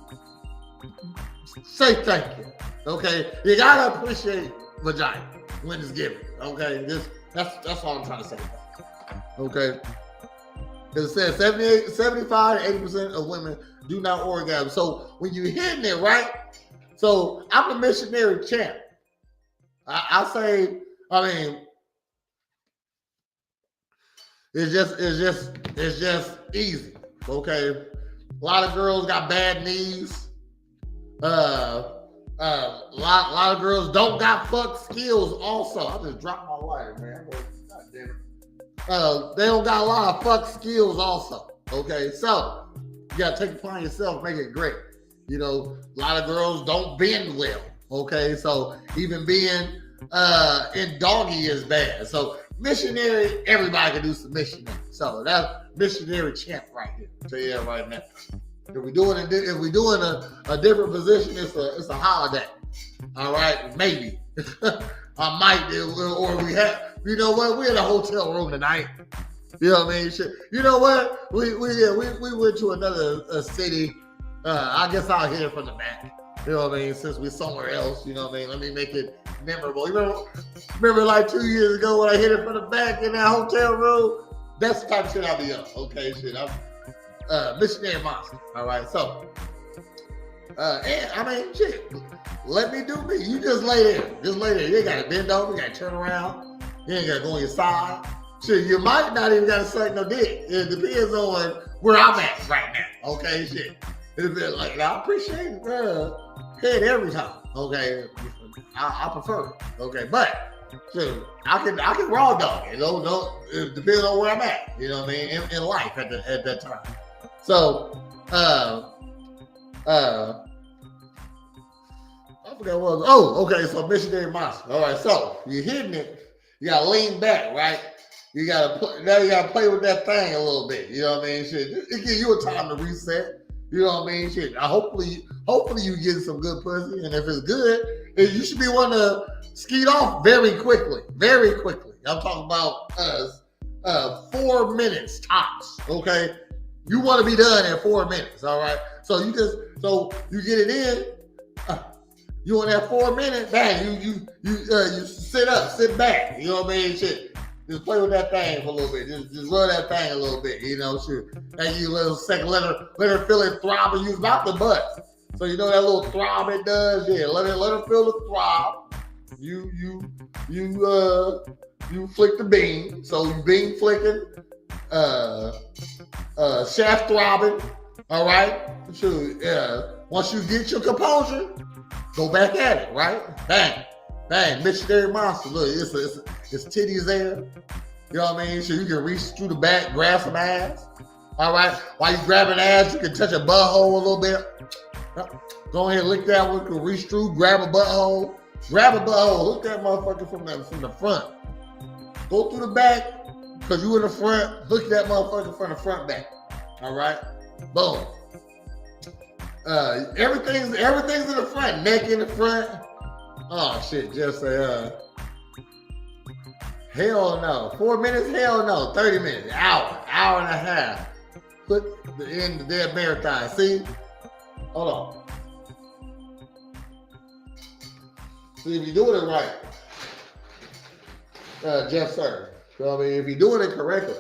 D: say thank you. Okay, you gotta appreciate vagina when it's given. Okay, that's all I'm trying to say. Okay, because it says 75 to 80% of women do not orgasm. So when you're hitting it right, so I'm a missionary champ. I say, I mean, it's just easy. Okay, a lot of girls got bad knees. A lot of girls don't got fuck skills also. I just dropped my lighter, man. God damn it. They don't got a lot of fuck skills also. Okay, so you gotta take it upon yourself, make it great. You know, a lot of girls don't bend well. Okay, so even being in doggy is bad. So missionary, everybody can do some missionary. So that's missionary champ right here. I'll tell you that right now. If we're doing a different position, it's a holiday. All right, maybe I might, or we have. You know what? We're in a hotel room tonight. You know what I mean? Shit. You know what? We went to another city. I guess I'll hit it from the back. You know what I mean? Since we're somewhere else, you know what I mean? Let me make it memorable. You remember like 2 years ago when I hit it from the back in that hotel room? That's the type of shit I'll be on. Okay, shit. I'm missionary monster. All right, so and I mean, shit. Let me do me. You just lay there. You ain't gotta bend over. You gotta turn around. You ain't gotta go on your side. Shit, you might not even gotta suck no dick. It depends on where I'm at right now. Okay, shit. It's been like I appreciate head every time. Okay, I prefer it. Okay, but shit, I can raw dog it. It depends on where I'm at. You know what I mean? In life at that time. So, I forgot what was. Oh, okay. So missionary monster. All right. So you're hitting it. You gotta lean back, right? You gotta play with that thing a little bit. You know what I mean? Shit, it gives you a time to reset. You know what I mean? Shit. Hopefully you get some good pussy, and if it's good, you should be wanting to skeet off very quickly. Very quickly. I'm talking about 4 minutes tops. Okay. You want to be done in 4 minutes, all right? So you get it in. You want that 4 minutes, bang. You sit back. You know what I mean? Shit. Just play with that thing for a little bit. Just run that thing a little bit. You know, shit. And you a little second, let her feel it throb and use not the butt. So you know that little throb it does. Yeah, let her feel the throb. You you flick the bean. So you bean flicking, shaft throbbing. All right. So, once you get your composure, go back at it. Right. Bang, bang. Missionary monster. Look, it's titties there. You know what I mean? So you can reach through the back, grab some ass. All right. While you grabbing ass, you can touch a butthole a little bit. Go ahead, lick that one. You can reach through, grab a butthole. Grab a butthole. Hook that motherfucker from the front. Go through the back, because you in the front. Hook that motherfucker from the front back. All right? Boom. Everything's in the front. Neck in the front. Oh, shit. Just say, hell no. 4 minutes? Hell no. 30 minutes. Hour and a half. Put the end of their marathon. See? Hold on. See, if you're doing it right, Jeff Sir. So, I mean, if you're doing it correctly,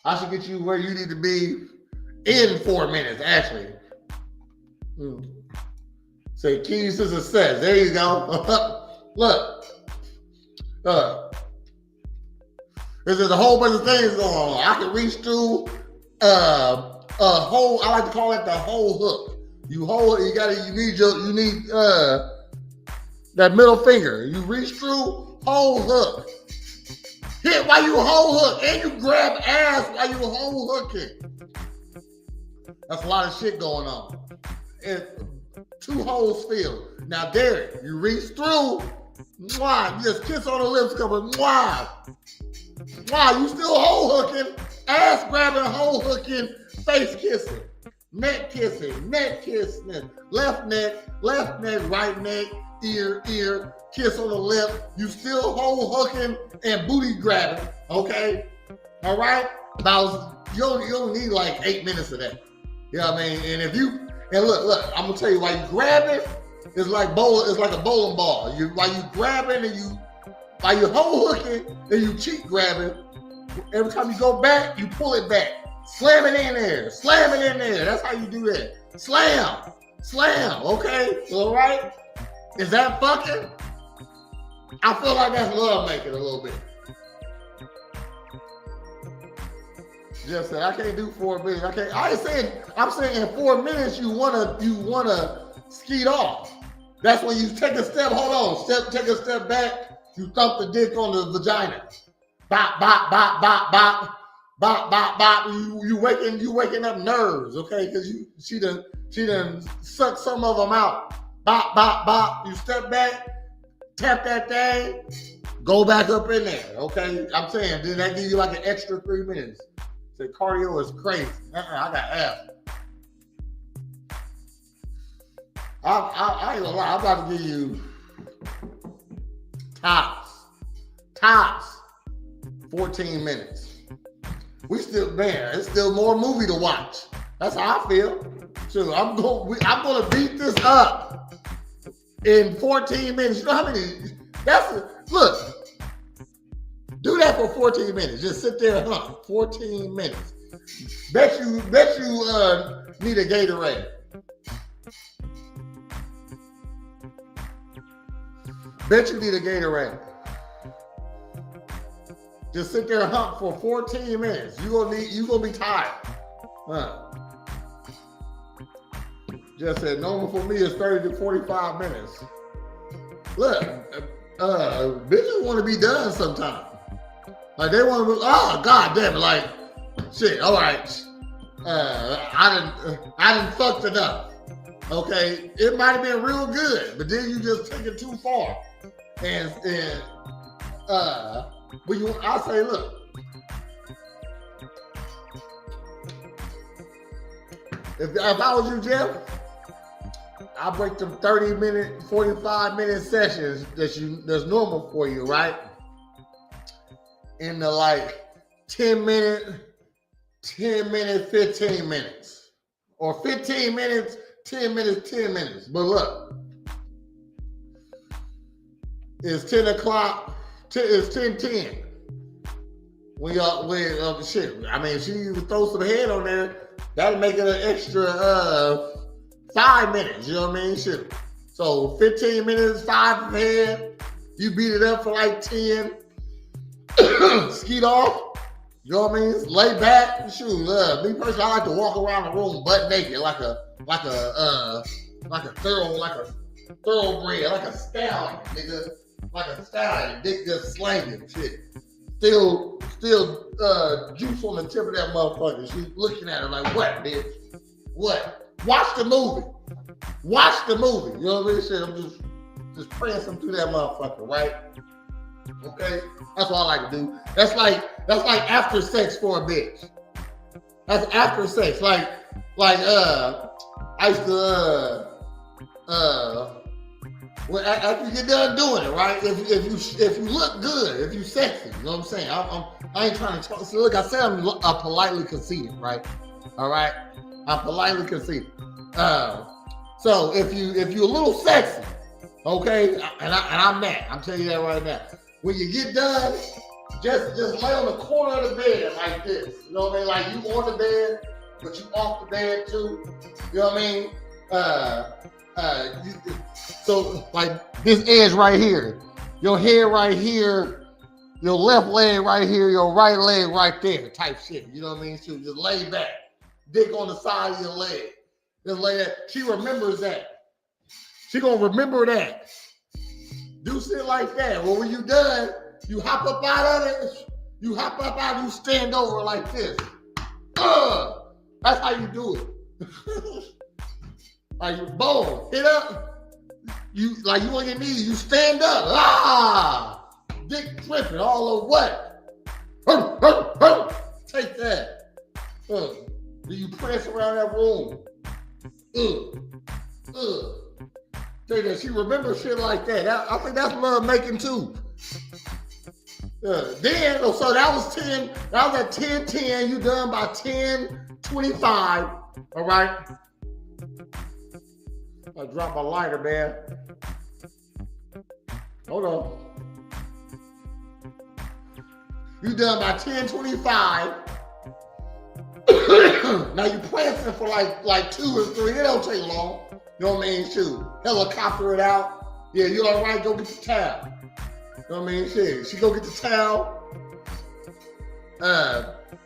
D: I should get you where you need to be in 4 minutes, actually. Say keys to success. There you go. Look. There's a whole bunch of things going on. I can reach through a whole, I like to call it the whole hook. You need that middle finger. You reach through, whole hook. Hit while you whole hook, and you grab ass while you whole hooking. That's a lot of shit going on. And 2 holes filled. Now there, you reach through, mwah, you just kiss on the lips, couple, mwah. Mwah, you still whole hooking, ass grabbing, whole hooking, face kissing. Neck kissing, left neck, right neck, ear, kiss on the lip. You still whole hooking and booty grabbing, okay? All right? You only need like 8 minutes of that. You know what I mean? And look, I'm gonna tell you, while you grab it, it's like a bowling ball. While you grabbing and while you whole hooking and you cheek grabbing, every time you go back, you pull it back. Slam it in there. That's how you do that. Slam. Okay? All right? Is that fucking? I feel like that's love making a little bit. Just said I can't do 4 minutes. I'm saying in 4 minutes you wanna skeet off. That's when you take a step. Hold on. Take a step back. You thump the dick on the vagina. Bop, bop, bop, bop, bop. Bop, bop, bop. You waking up nerves, okay? Because she done sucked some of them out. Bop, bop, bop. You step back, tap that thing, go back up in there, okay? I'm saying, then that give you like an extra 3 minutes. Say cardio is crazy. I got half. I ain't gonna lie. I'm about to give you tops 14 minutes. It's still more movie to watch. That's how I feel. So I'm gonna beat this up in 14 minutes. You know how many? Look. Do that for 14 minutes. Just sit there and hunt. 14 minutes. Bet you need a Gatorade. Bet you need a Gatorade. Just sit there and hunt for 14 minutes. You gonna be tired. Just said normal for me is 30 to 45 minutes. Look, bitches want to be done sometime. Like they want to be, oh god damn it, like shit, all right. I done fucked enough. Okay, it might have been real good, but then you just take it too far. And I say, look, if I was you, Jeff, I break them 30-minute, 45-minute sessions that's normal for you, right? Into like 10 minute, 15 minutes. Or 15 minutes, 10 minutes, 10 minutes. But look, it's 10 o'clock, it's 10:10. Shit, I mean, if she even throw some head on there, that'll make it an extra 5 minutes, you know what I mean? Shit. So 15 minutes, 5 head, You beat it up for like 10. Skeet off. You know what I mean? Lay back. Shoot, me personally, I like to walk around the room butt naked, like a thoroughbred, like a stallion, nigga, like a stallion, dick just slanging shit. Still, juice on the tip of that motherfucker. She's looking at her like, what, bitch? What? Watch the movie. Watch the movie. You know what I mean? Shit, I'm just prancing through that motherfucker, right? Okay, that's what I like to do. That's like after sex for a bitch. That's after sex. Like I used to well, after you get done doing it, right? If you look good, if you sexy, you know what I'm saying? I ain't trying to talk. So look, I said I'm politely conceited, right? All right, I'm politely conceited. So if you a little sexy, okay, and I'm that. I'm telling you that right now. When you get done, just lay on the corner of the bed like this. You know what I mean? Like you on the bed, but you off the bed too. You know what I mean? So like this edge right here, your head right here, your left leg right here, your right leg right there, type shit. You know what I mean? So just lay back, dick on the side of your leg. Just lay that. She remembers that. She gonna remember that. Do shit like that. Well, when you done, you hop up out of it. You hop up out, you stand over like this. That's how you do it. Like you boom, hit up. You like you on your knees, you stand up. Dick dripping all over what? Take that. Do you press around that room? She remembers shit like that. I think that's love making too. Then, so that was 10. That was at 10:10. You done by 10:25. All right. I dropped my lighter, man. Hold on. You done by 10:25. Now you prancing for like 2 or 3. It don't take long. You know what I mean? Shoot. Helicopter it out. Yeah, you all right? Go get the towel. You know what I mean? Shit. She go get the towel.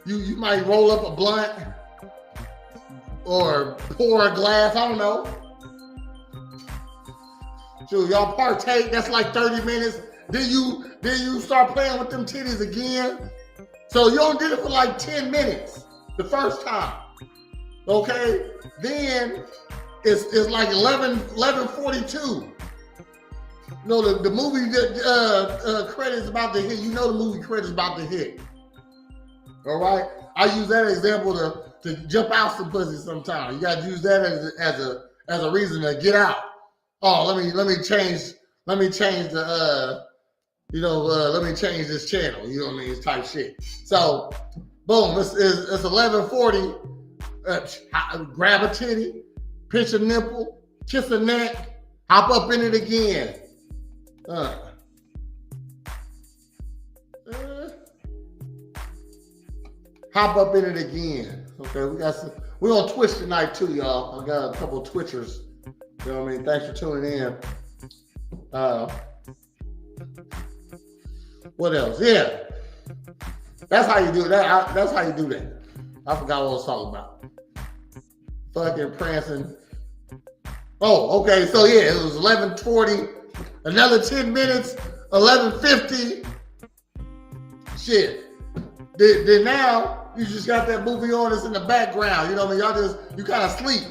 D: You might roll up a blunt or pour a glass. I don't know. Shoot, y'all partake. That's like 30 minutes. Then you start playing with them titties again. So you only did it for like 10 minutes the first time. Okay? Then it's like 11:42. You know, the movie credits about to hit. You know the movie credits about to hit. All right? I use that example to jump out some pussy sometimes. You got to use that as a reason to get out. Oh, let me change the let me change this channel. You know what I mean? It's type shit. So, boom, it's 11:40. Grab a titty, pinch a nipple, kiss a neck, hop up in it again. Hop up in it again. Okay, we're on Twitch tonight too, y'all. I got a couple of Twitchers. You know what I mean? Thanks for tuning in. What else? Yeah. That's how you do that. That's how you do that. I forgot what I was talking about. Fucking prancing. Oh, okay. So yeah, it was 11:40. Another 10 minutes. 11:50. Shit. Then now you just got that movie on that's in the background. You know what I mean? You kind of sleep.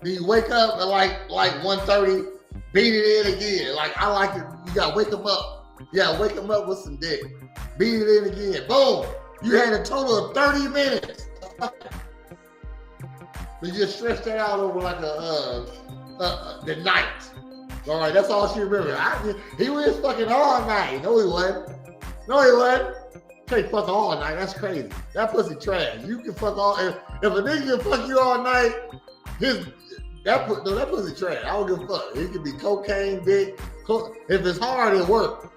D: Then you wake up at like 1:30. Beat it in again. Like I like it. You gotta wake them up. Yeah, wake them up with some dick. Beat it in again. Boom. You had a total of 30 minutes. You just stretch that out over like the night. All right, that's all she remembers. He was fucking all night. No, he wasn't. Can't fuck all night. That's crazy. That pussy trash. You can fuck all. If a nigga can fuck you all night, that pussy trash. I don't give a fuck. It could be cocaine, dick. If it's hard, it work.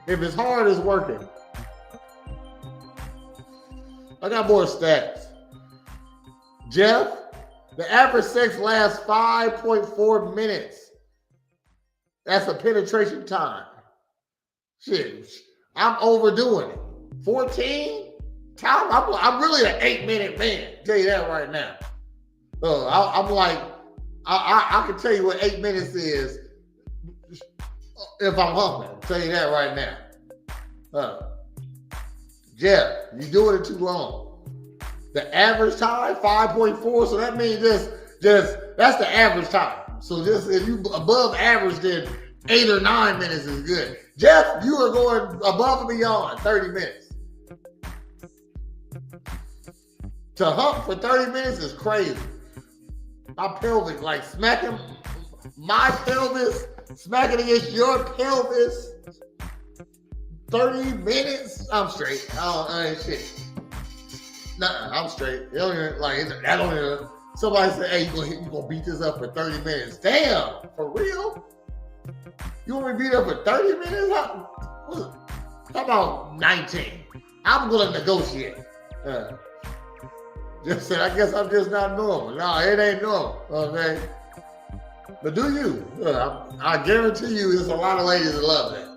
D: If it's hard, it's working. I got more stats. Jeff, the average sex lasts 5.4 minutes. That's a penetration time. Shit, I'm overdoing it. 14? Tom, I'm really an 8-minute man. Tell you that right now. I'm like, I can tell you what 8 minutes is if I'm hungry. I'll tell you that right now. Jeff, you doing it too long. The average time, 5.4. So that means just that's the average time. So just if you above average, then 8 or 9 minutes is good. Jeff, you are going above and beyond 30 minutes. To hump for 30 minutes is crazy. My pelvic, like smacking my pelvis, smacking against your pelvis. 30 minutes, I'm straight. I ain't shit. Nah, I'm straight. It don't even, like, I don't even, somebody said, hey, you gonna beat this up for 30 minutes. Damn, for real? You want me to beat up for 30 minutes? How about 19? I'm gonna negotiate. Just said, I guess I'm just not normal. No, it ain't normal, okay? But do you? I guarantee you there's a lot of ladies that love that.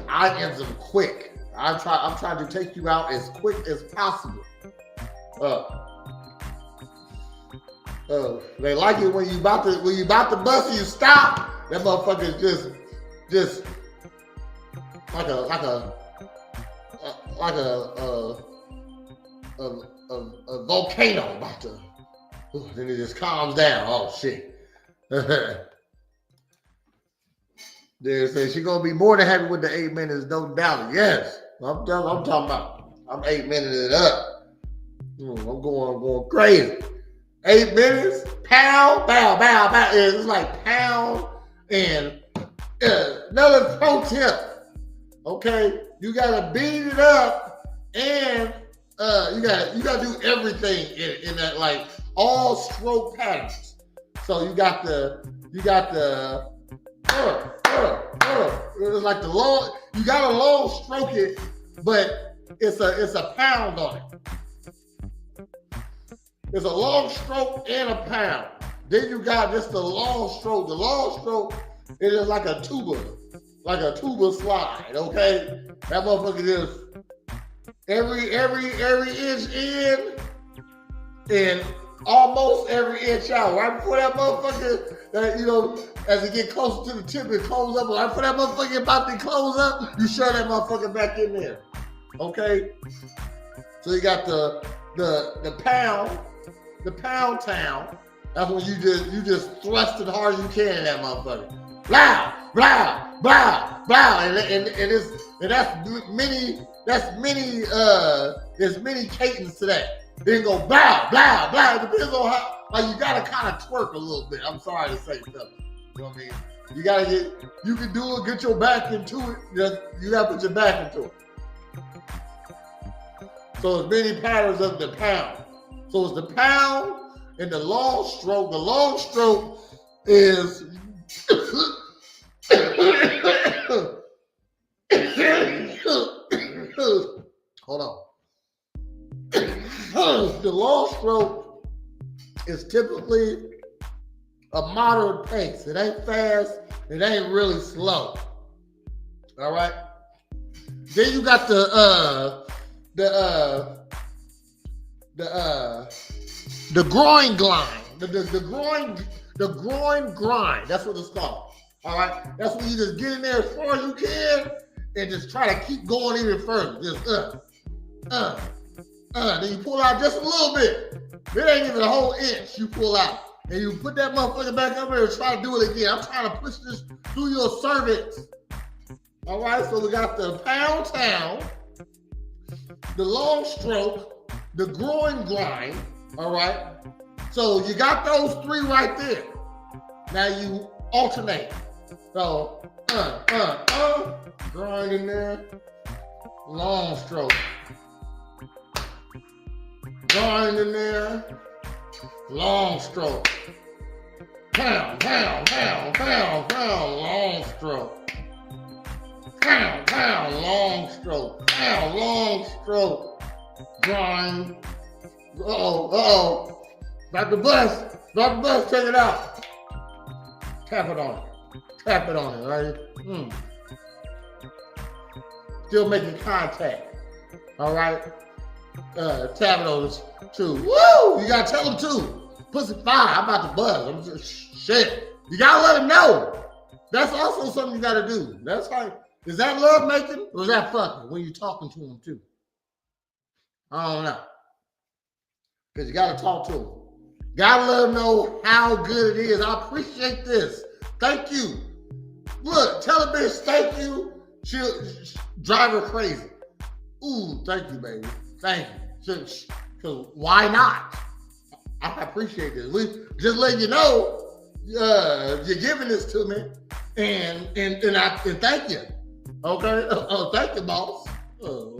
D: I am some quick. I'm trying to take you out as quick as possible. They like it when you about to bust and you stop. That motherfucker is just like a volcano about to. Then it just calms down. Oh shit. They say she's gonna be more than happy with the 8 minutes, no doubt. Yes, I'm talking about. I'm 8 minutes it up. I'm going crazy. 8 minutes, pound, bow, bow, bow. It's like pound and another pro tip. Okay, you gotta beat it up and you gotta do everything in that, like all stroke patterns. So you got the it's like the long, you gotta long stroke it, but it's a pound on it. It's a long stroke and a pound. Then you got just the long stroke. The long stroke is just like a tuba slide, okay? That motherfucker just every inch in and almost every inch out. Right before that motherfucker, as it get closer to the tip, it close up. Right before that motherfucker about to close up, you shove that motherfucker back in there. Okay? So you got the pound town. That's when you just thrust it hard as you can in that motherfucker. Blah, blah, blah, blah. And there's many cadence to that. Then go blah, blah, blah. It depends on how, like, you gotta kind of twerk a little bit. I'm sorry to say, fellas. You know what I mean? You can do it, get your back into it. You gotta put your back into it. So there's many patterns of the pound. So it's the pound and the long stroke. The long stroke is hold on. The long stroke is typically a moderate pace. It ain't fast. It ain't really slow. All right. Then you got the groin grind. The groin grind. That's what it's called. All right. That's when you just get in there as far as you can and just try to keep going even further. Just then you pull out just a little bit. It ain't even a whole inch you pull out. And you put that motherfucker back up there and try to do it again. I'm trying to push this through your cervix. All right, so we got the pound town, the long stroke, the groin grind. All right. So you got those three right there. Now you alternate. So, grind in there, long stroke. Grind in there, long stroke. Pound, pound, pound, pound, pound, long stroke. Pound, pound, long stroke. Pound, long stroke. Grind. Uh-oh. Dr. Bless, take it out. Tap it on it. Tap it on it, right? Still making contact. All right? Tap it on this too. Woo! You gotta tell them too. Pussy fire. I'm about to buzz. I'm just shit. You gotta let them know. That's also something you gotta do. That's like, is that love making or is that fucking when you're talking to them too? I don't know. Because you gotta talk to them. Gotta let them know how good it is. I appreciate this. Thank you. Look, tell a bitch thank you. She'll drive her crazy. Ooh, thank you, baby. Thank you. Because why not? I appreciate this. We just let you know you're giving this to me, and thank you. Okay, thank you, boss.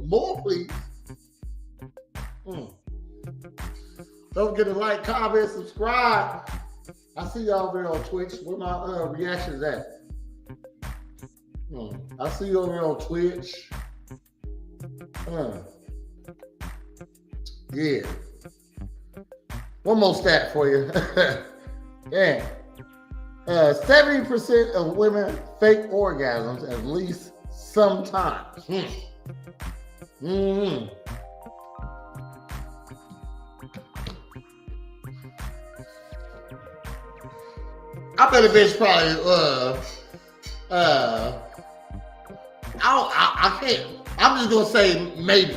D: More, please. Don't forget to like, comment, subscribe. I see y'all over there on Twitch. Where my reactions at? I see you over here on Twitch. Yeah. One more stat for you. Yeah. 70% of women fake orgasms at least sometimes. I bet a bitch probably I can't. I'm just gonna say maybe.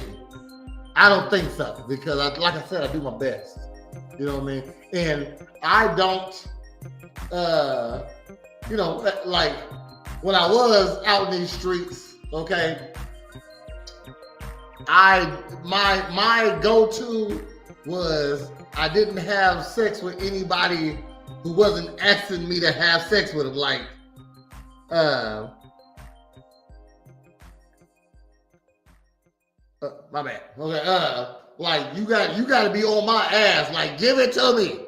D: I don't think so because, like I said, I do my best. You know what I mean? And I don't, like when I was out in these streets, okay. My go-to was I didn't have sex with anybody who wasn't asking me to have sex with them, like. My bad. Okay. Like you got to be on my ass. Like give it to me.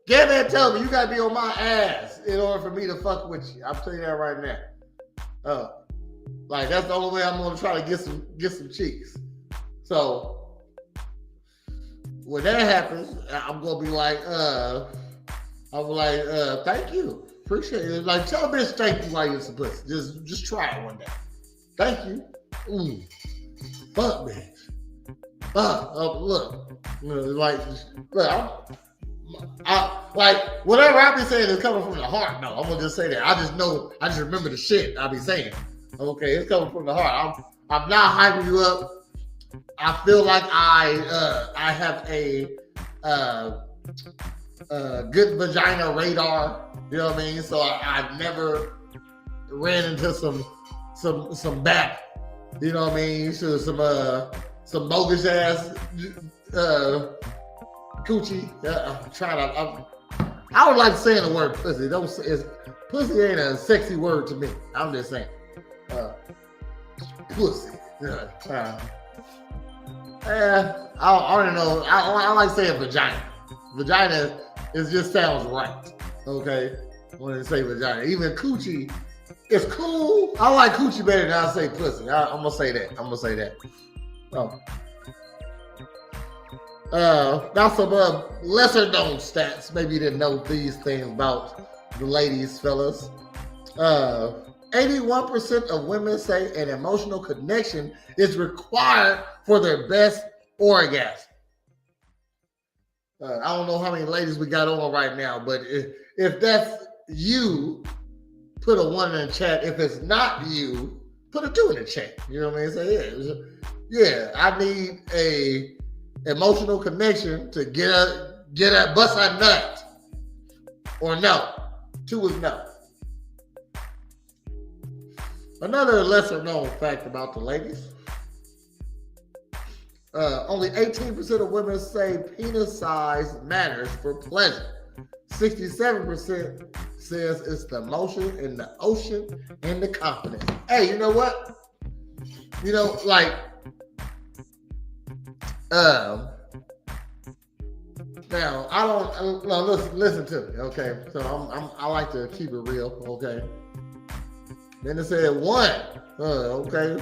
D: Give it to me. You got to be on my ass in order for me to fuck with you. I'll tell you that right now. Like that's the only way I'm gonna try to get some cheeks. So when that happens, I'm gonna be like, thank you, appreciate it. Like tell a bitch thank you while you're some pussy. Just try it one day. Thank you. Fuck bitch. Look, like, look, I like whatever I be saying is coming from the heart. No, I'm gonna just say that. I just remember the shit I be saying. Okay, it's coming from the heart. I'm not hyping you up. I feel like I have a good vagina radar. You know what I mean? So I've never ran into some back. You know what I mean? So some bogus ass coochie. I'm trying to. I don't like saying the word pussy. Pussy ain't a sexy word to me. I'm just saying. Pussy. I don't know. I like saying vagina. Vagina just sounds right. Okay, when they say vagina, even coochie, it's cool. I like coochie better than I say pussy. I'm gonna say that. Now some lesser known stats. Maybe you didn't know these things about the ladies, fellas. 81% of women say an emotional connection is required for their best orgasm. I don't know how many ladies we got on right now, but if that's you, put a 1 in the chat. If it's not you, put a 2 in the chat. You know what I mean? Say, yeah, I need a emotional connection to get a bust a nut. Or no. 2 is no. Another lesser known fact about the ladies. Only 18% of women say penis size matters for pleasure. 67% says it's the emotion and the ocean and the confidence. Hey, you know what? You know, like, now I don't. No, listen to me, okay? So I like to keep it real, okay? Then it said 1. Okay.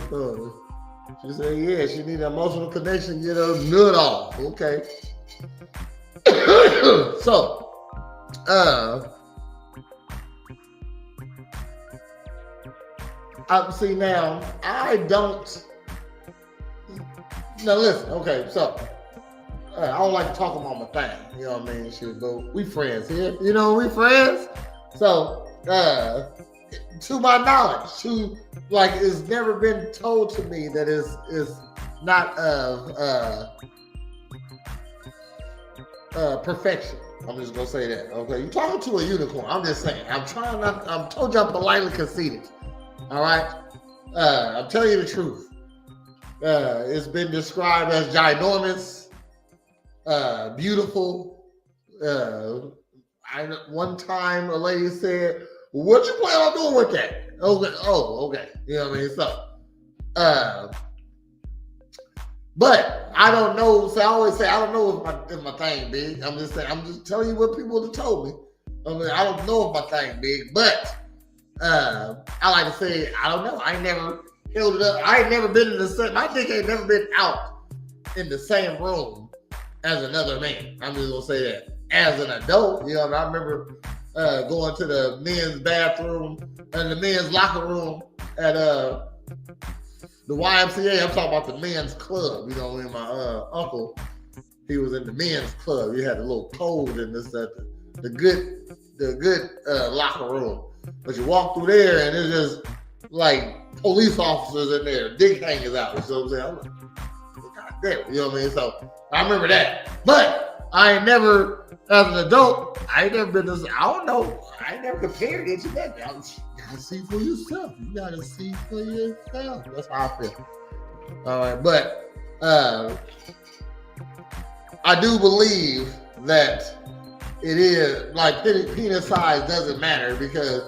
D: She said, yeah, she need an emotional connection, get her nut off. Okay. So, See now, I don't. Now listen, okay, so I don't like to talk about my thing, you know what I mean? Shit, but we friends here, you know, we friends. So, to my knowledge, it's never been told to me that is not of perfection. I'm just gonna say that. Okay, you're talking to a unicorn. I'm just saying. I'm told you I'm politely conceited. All right. I'm telling you the truth. It's been described as ginormous, beautiful. One time a lady said, "What you plan on doing with that?" Okay. Oh, okay. You know what I mean? So, but I don't know. So I always say I don't know if my thing big. I'm just saying. I'm just telling you what people have told me. I mean, I don't know if my thing big, but I like to say I don't know. I ain't never held it up. I ain't never been in the same. My dick ain't never been out in the same room as another man. I'm just gonna say that. As an adult, you know, I remember going to the men's bathroom and the men's locker room at the YMCA. I'm talking about the men's club. You know, when my uncle, he was in the men's club. You had a little code in this the good locker room. But you walk through there and it's just like police officers in there, dick hangers out. You know what I'm saying? I'm like, God damn, you know what I mean? So I remember that. But I ain't never, as an adult, I ain't never been this. I don't know. I ain't never compared it to that. You gotta see for yourself. You gotta see for yourself. That's how I feel. All right, but I do believe that it is like penis size doesn't matter because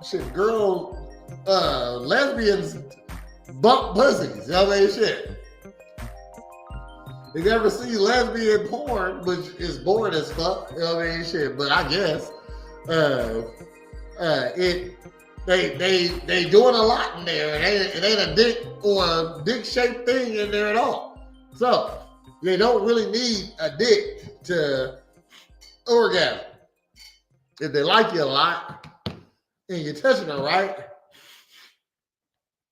D: shit, girls, lesbians bump pussies. You know what I mean? Shit. You ever see lesbian porn, which is boring as fuck, you know what I mean? Shit, but I guess they doing a lot in there. It ain't a dick or a dick-shaped thing in there at all. So they don't really need a dick to orgasm. If they like you a lot and you're touching them right,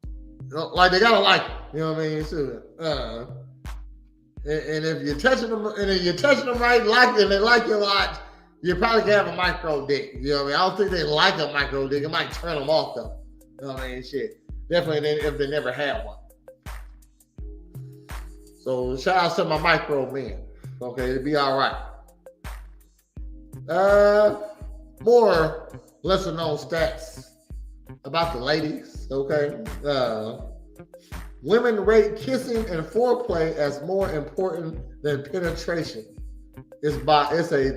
D: you know, like they gotta like you. You know what I mean? So, and if you're touching them, right, and they like you a lot, you probably can have a micro dick. You know what I mean? I don't think they like a micro dick. It might turn them off though. You know what I mean? Shit. Definitely if they never had one. So shout out to my micro men. Okay, it'll be all right. More lesser known stats about the ladies. Okay. Women rate kissing and foreplay as more important than penetration. It's a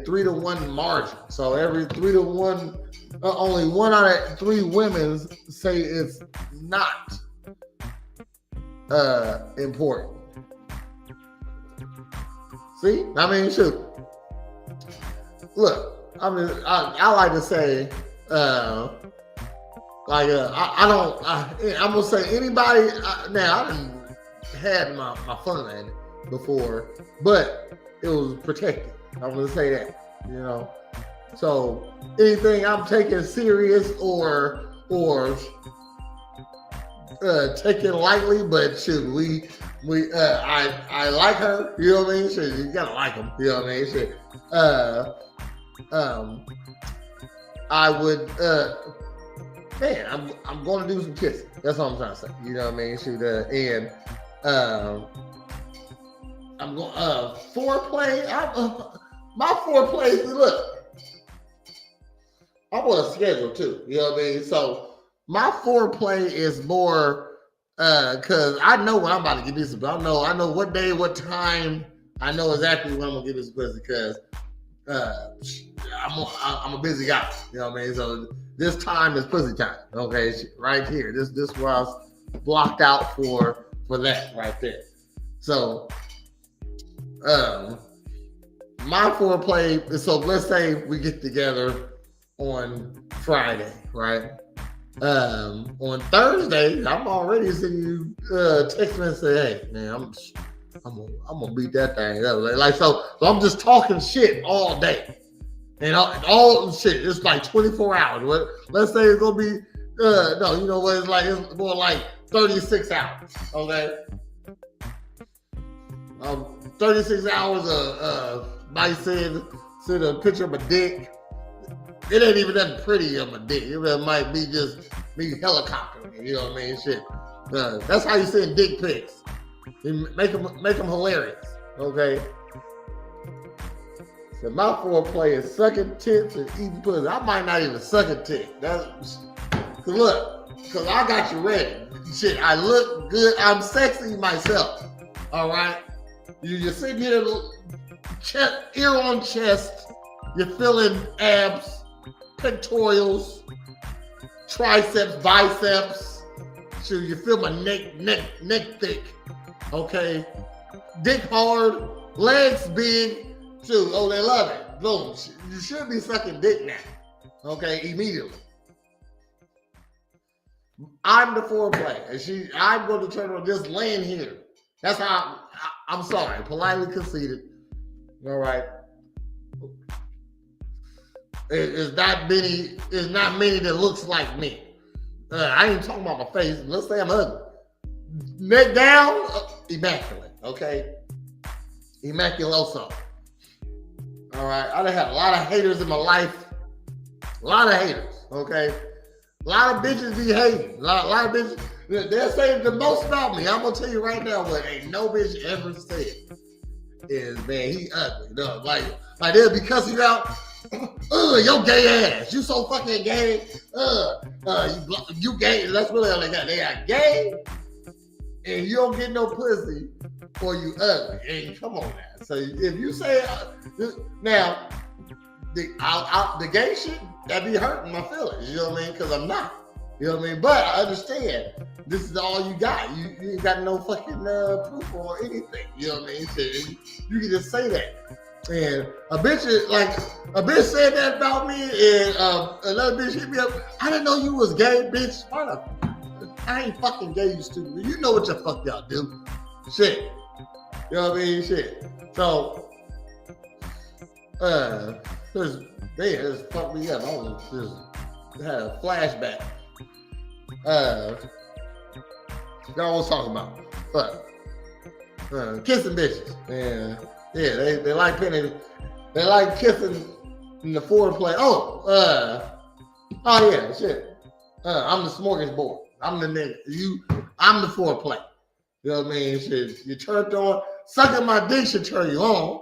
D: 3-to-1 margin. So every 3-to-1, only 1 out of 3 women say it's not important. See, I mean, shoot. Look, I mean, I like to say, I'm gonna say anybody. Now I done had my fun before, but it was protected. I'm gonna say that, you know. So anything I'm taking serious or taking lightly, but shoot, I like her. You know what I mean? Shit, you gotta like them. You know what I mean? Shit. I would. Man, I'm going to do some kissing. That's all I'm trying to say. You know what I mean? Shoot, and I'm going foreplay. My foreplay. Look, I'm on a schedule too. You know what I mean? So my foreplay is more because I know when I'm about to get this. I know what day, what time. I know exactly when I'm gonna get this pussy because I'm a busy guy. You know what I mean? So this time is pussy time. Okay, right here. This where I was blocked out for that right there. So my foreplay. So let's say we get together on Friday, right? On Thursday, I'm already sending you text me and say, "Hey, man, I'm gonna beat that thing up." Like so I'm just talking shit all day. And all shit, it's like 24 hours. Let's say it's gonna be No, you know what it's like? It's more like 36 hours. Okay. 36 hours of Mike send a picture of a dick. It ain't even that pretty of a dick. It might be just me helicoptering. You know what I mean? Shit. That's how you send dick pics. You make them hilarious. Okay. So my foreplay is sucking tits and eating pussy. I might not even suck a tit. Cause I got you ready. Shit, I look good. I'm sexy myself. All right. You're sitting here, ear on chest. You're feeling abs, pectorals, triceps, biceps. Shoot, you feel my neck thick. Okay. Dick hard, legs big. Shoot, oh, they love it. Boom. You should be sucking dick now. Okay, immediately. I'm the foreplay. And I'm going to turn on just laying here. That's how I'm sorry. Politely conceded. All right. It's not many that looks like me. I ain't talking about my face. Let's say I'm ugly. Neck down, immaculate. Okay. Immaculoso. All right. I done had a lot of haters in my life. A lot of haters. Okay. A lot of bitches be hating. A lot of bitches. They're saying the most about me. I'm gonna tell you right now what ain't no bitch ever said is, man, he ugly. No, like they'll be cussing you out. Your gay ass. You so fucking gay. You gay. That's really all they got. They are gay, and you don't get no pussy, or you ugly. And come on now. So if you say now the gay shit, that be hurting my feelings. You know what I mean? Because I'm not. You know what I mean? But I understand. This is all you got. You ain't got no fucking proof or anything. You know what I mean? So you can just say that. And a bitch said that about me, and another bitch hit me up. I didn't know you was gay, bitch. I ain't fucking gay, you stupid. You know what the fuck y'all do. Shit. You know what I mean? Shit. So, they just fucked me up. I was just had a flashback. Y'all was talking about kissing bitches. Yeah, they like penning. They like kissing in the foreplay. Yeah, shit. I'm the smorgasbord. I'm the nigga. I'm the foreplay. You know what I mean? Shit, you turned on. Sucking my dick should turn you on.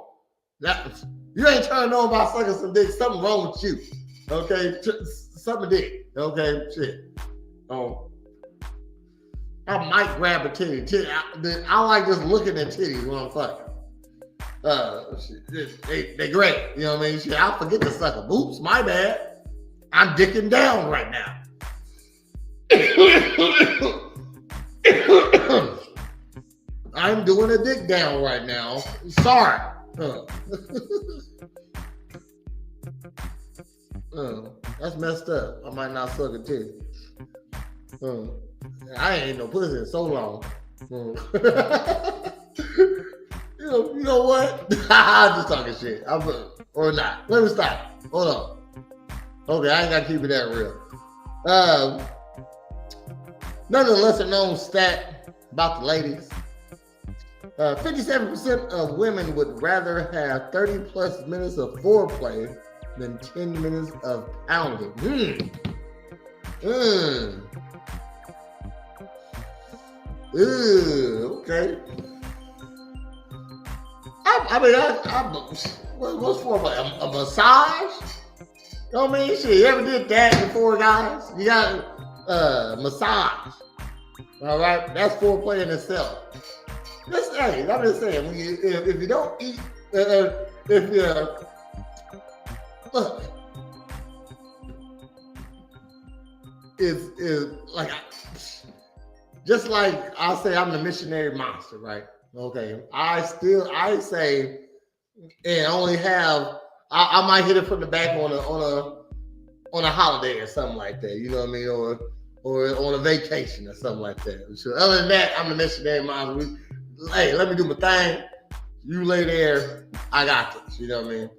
D: You ain't turned on by sucking some dick. Something wrong with you. Okay? Something dick. Okay? Shit. I might grab a titty. I like just looking at titties when I'm fucking. They great. You know what I mean? Shit, I'll forget to suck a boots. My bad. I'm dicking down right now. I'm doing a dick down right now. Sorry. That's messed up. I might not suck a titty. I ain't no pussy in so long. You know what? I'm just talking shit. Or not. Let me stop. Hold on. Okay, I ain't got to keep it that real. None of the lesser known stat about the ladies. 57% of women would rather have 30 plus minutes of foreplay than 10 minutes of pounding. Okay. What's foreplay? A massage? You know what I mean? Shit, you ever did that before, guys? You got massage. All right? That's foreplay in itself. Hey, I'm just saying, if you don't eat, look, is like, just like I say, I'm the missionary monster, right? Okay, I say, and only have, I might hit it from the back on a holiday or something like that. You know what I mean? Or on a vacation or something like that. So other than that, I'm the missionary monster. Hey, let me do my thing. You lay there. I got this. You know what I mean?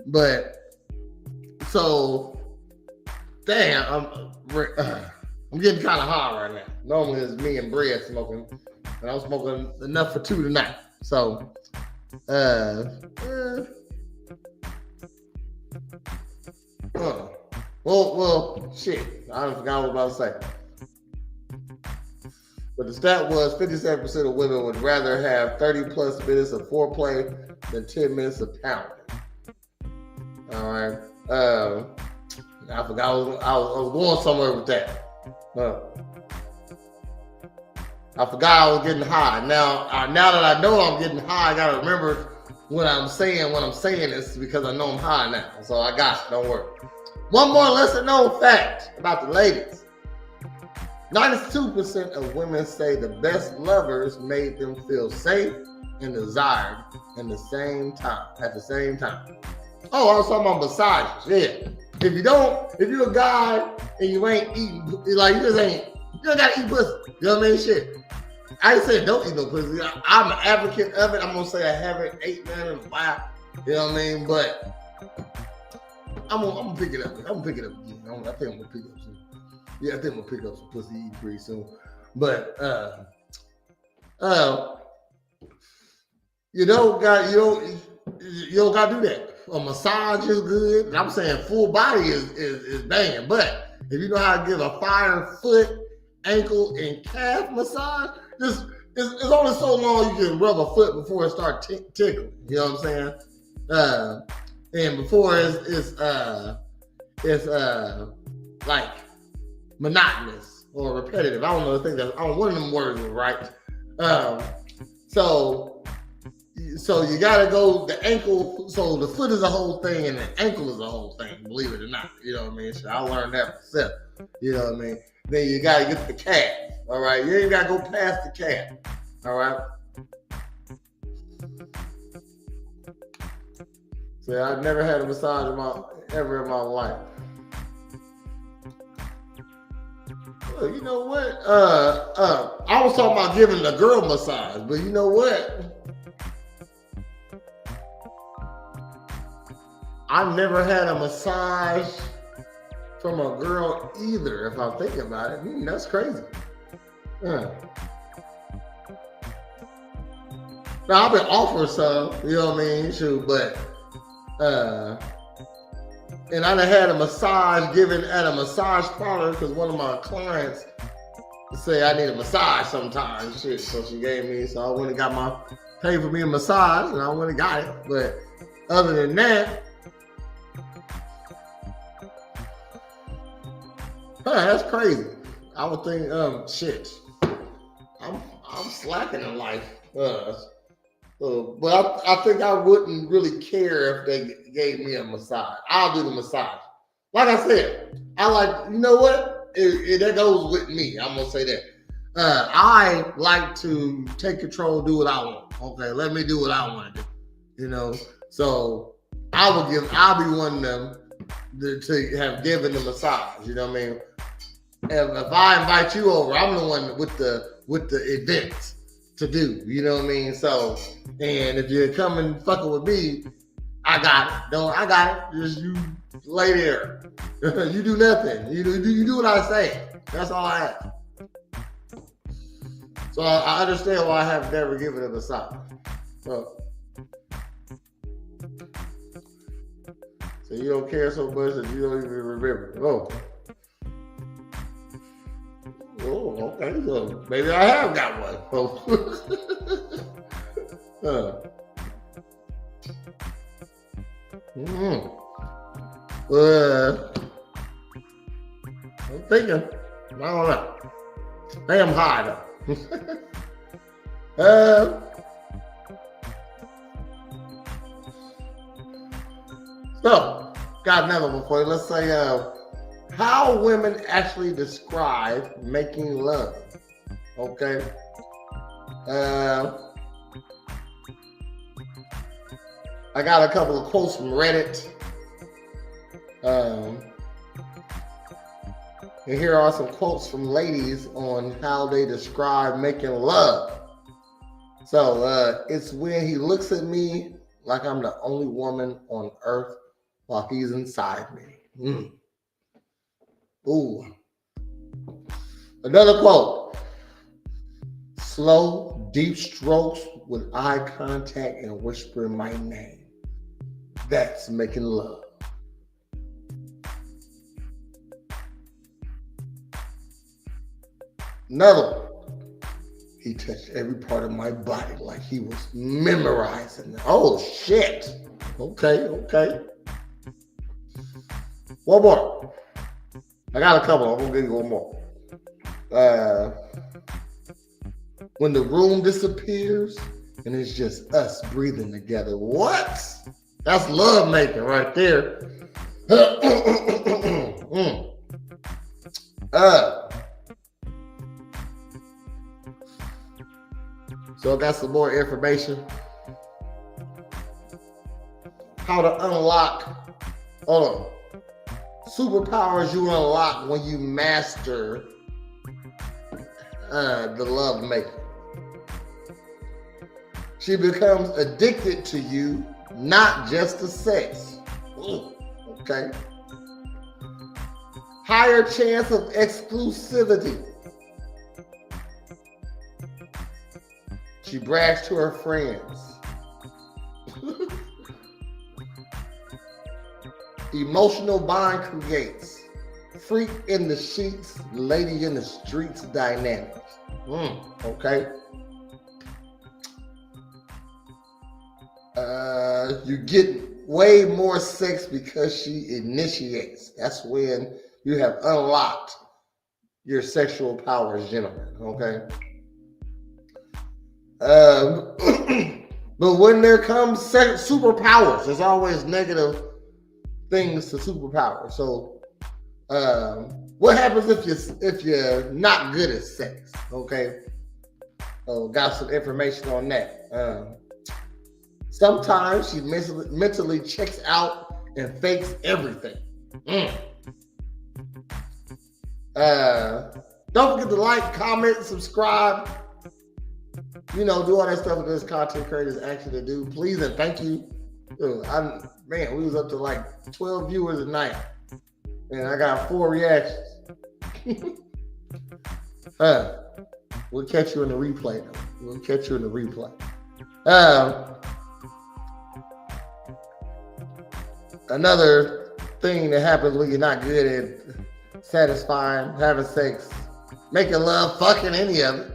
D: But so Damn, I'm getting kind of high right now. Normally it's me and Bread smoking, and I'm smoking enough for two tonight. So, well, shit. I forgot what I was about to say. But the stat was 57% of women would rather have 30 plus minutes of foreplay than 10 minutes of pounding. All right. I forgot I was going somewhere with that. I forgot I was getting high. Now that I know I'm getting high, I gotta remember when I'm saying this because I know I'm high now. So I got it. Don't worry. One more lesser known fact about the ladies. 92% of women say the best lovers made them feel safe and desired at the same time. Oh, I was talking about massages. Yeah. If you're a guy and you ain't eating, like you don't gotta eat pussy. You know what I mean? Shit. I ain't saying don't eat no pussy. I'm an advocate of it. I'm gonna say I haven't ate none in a while. You know what I mean? But I'm gonna pick it up. I'm gonna pick it up again. I think I'm gonna pick it up soon. Yeah, I think I'm gonna pick up some pussy eating pretty soon. But you don't gotta do that. A massage is good. And I'm saying full body is banging. But if you know how to give a fire foot, ankle, and calf massage, it's only so long you can rub a foot before it starts tickling. You know what I'm saying? And before it's like monotonous or repetitive. I don't know. One of them words was right. So you gotta go the ankle. So the foot is a whole thing, and the ankle is a whole thing. Believe it or not, you know what I mean. So I learned that myself. You know what I mean. Then you gotta get the calf. All right, you ain't gotta go past the calf. All right. So I've never had a massage ever in my life. Well, you know what? I was talking about giving a girl massage, but you know what? I've never had a massage from a girl either, if I'm thinking about it. That's crazy. Yeah. Now, I've been offered some, you know what I mean? Shoot, but, and I done had a massage given at a massage parlor because one of my clients say I need a massage sometimes. Shit, so she gave me, so I went and paid for me a massage, and I went and got it. But other than that, that's crazy. I would think, shit. I'm slacking in life. But I think I wouldn't really care if they gave me a massage. I'll do the massage. Like I said, you know what? That goes with me. I'm gonna say that. I like to take control, do what I want. Okay, let me do what I want to do. You know, so I'll be one of them to have given the massage. You know what I mean? If I invite you over, I'm the one with the events to do. You know what I mean? So, and if you're coming fucking with me, I got it. I got it. Just you lay there. You do nothing. You do what I say. That's all I have. So I understand why I have never given it a massage. So you don't care so much that you don't even remember. Oh, okay. So maybe I have got one. I'm thinking. I don't know. I am high though. So, got another one for you. Let's say, how women actually describe making love. Okay. I got a couple of quotes from Reddit. And here are some quotes from ladies on how they describe making love. So it's when he looks at me like I'm the only woman on earth while he's inside me. Ooh. Another quote. Slow, deep strokes with eye contact and whispering my name. That's making love. Another one. He touched every part of my body like he was memorizing. Oh, shit. Okay. One more. I got a couple. I'm going to give you one more. When the room disappears and it's just us breathing together. What? That's love making right there. So I got some more information. How to unlock, superpowers you unlock when you master the love making. She becomes addicted to you, not just the sex. Okay. Higher chance of exclusivity. She brags to her friends. Emotional bond creates. Freak in the sheets, lady in the streets dynamics. Okay. You get way more sex because she initiates. That's when you have unlocked your sexual powers, gentlemen. Okay. But when there comes superpowers, there's always negative things to superpowers. So, what happens if you're not good at sex? Okay, got some information on that. Sometimes she mentally checks out and fakes everything. Don't forget to like, comment, subscribe. Do all that stuff that this content creators ask you to do. Please and thank you. We was up to like 12 viewers a night. And I got 4 reactions. We'll catch you in the replay though. Another thing that happens when you're not good at satisfying, having sex, making love, fucking any of it.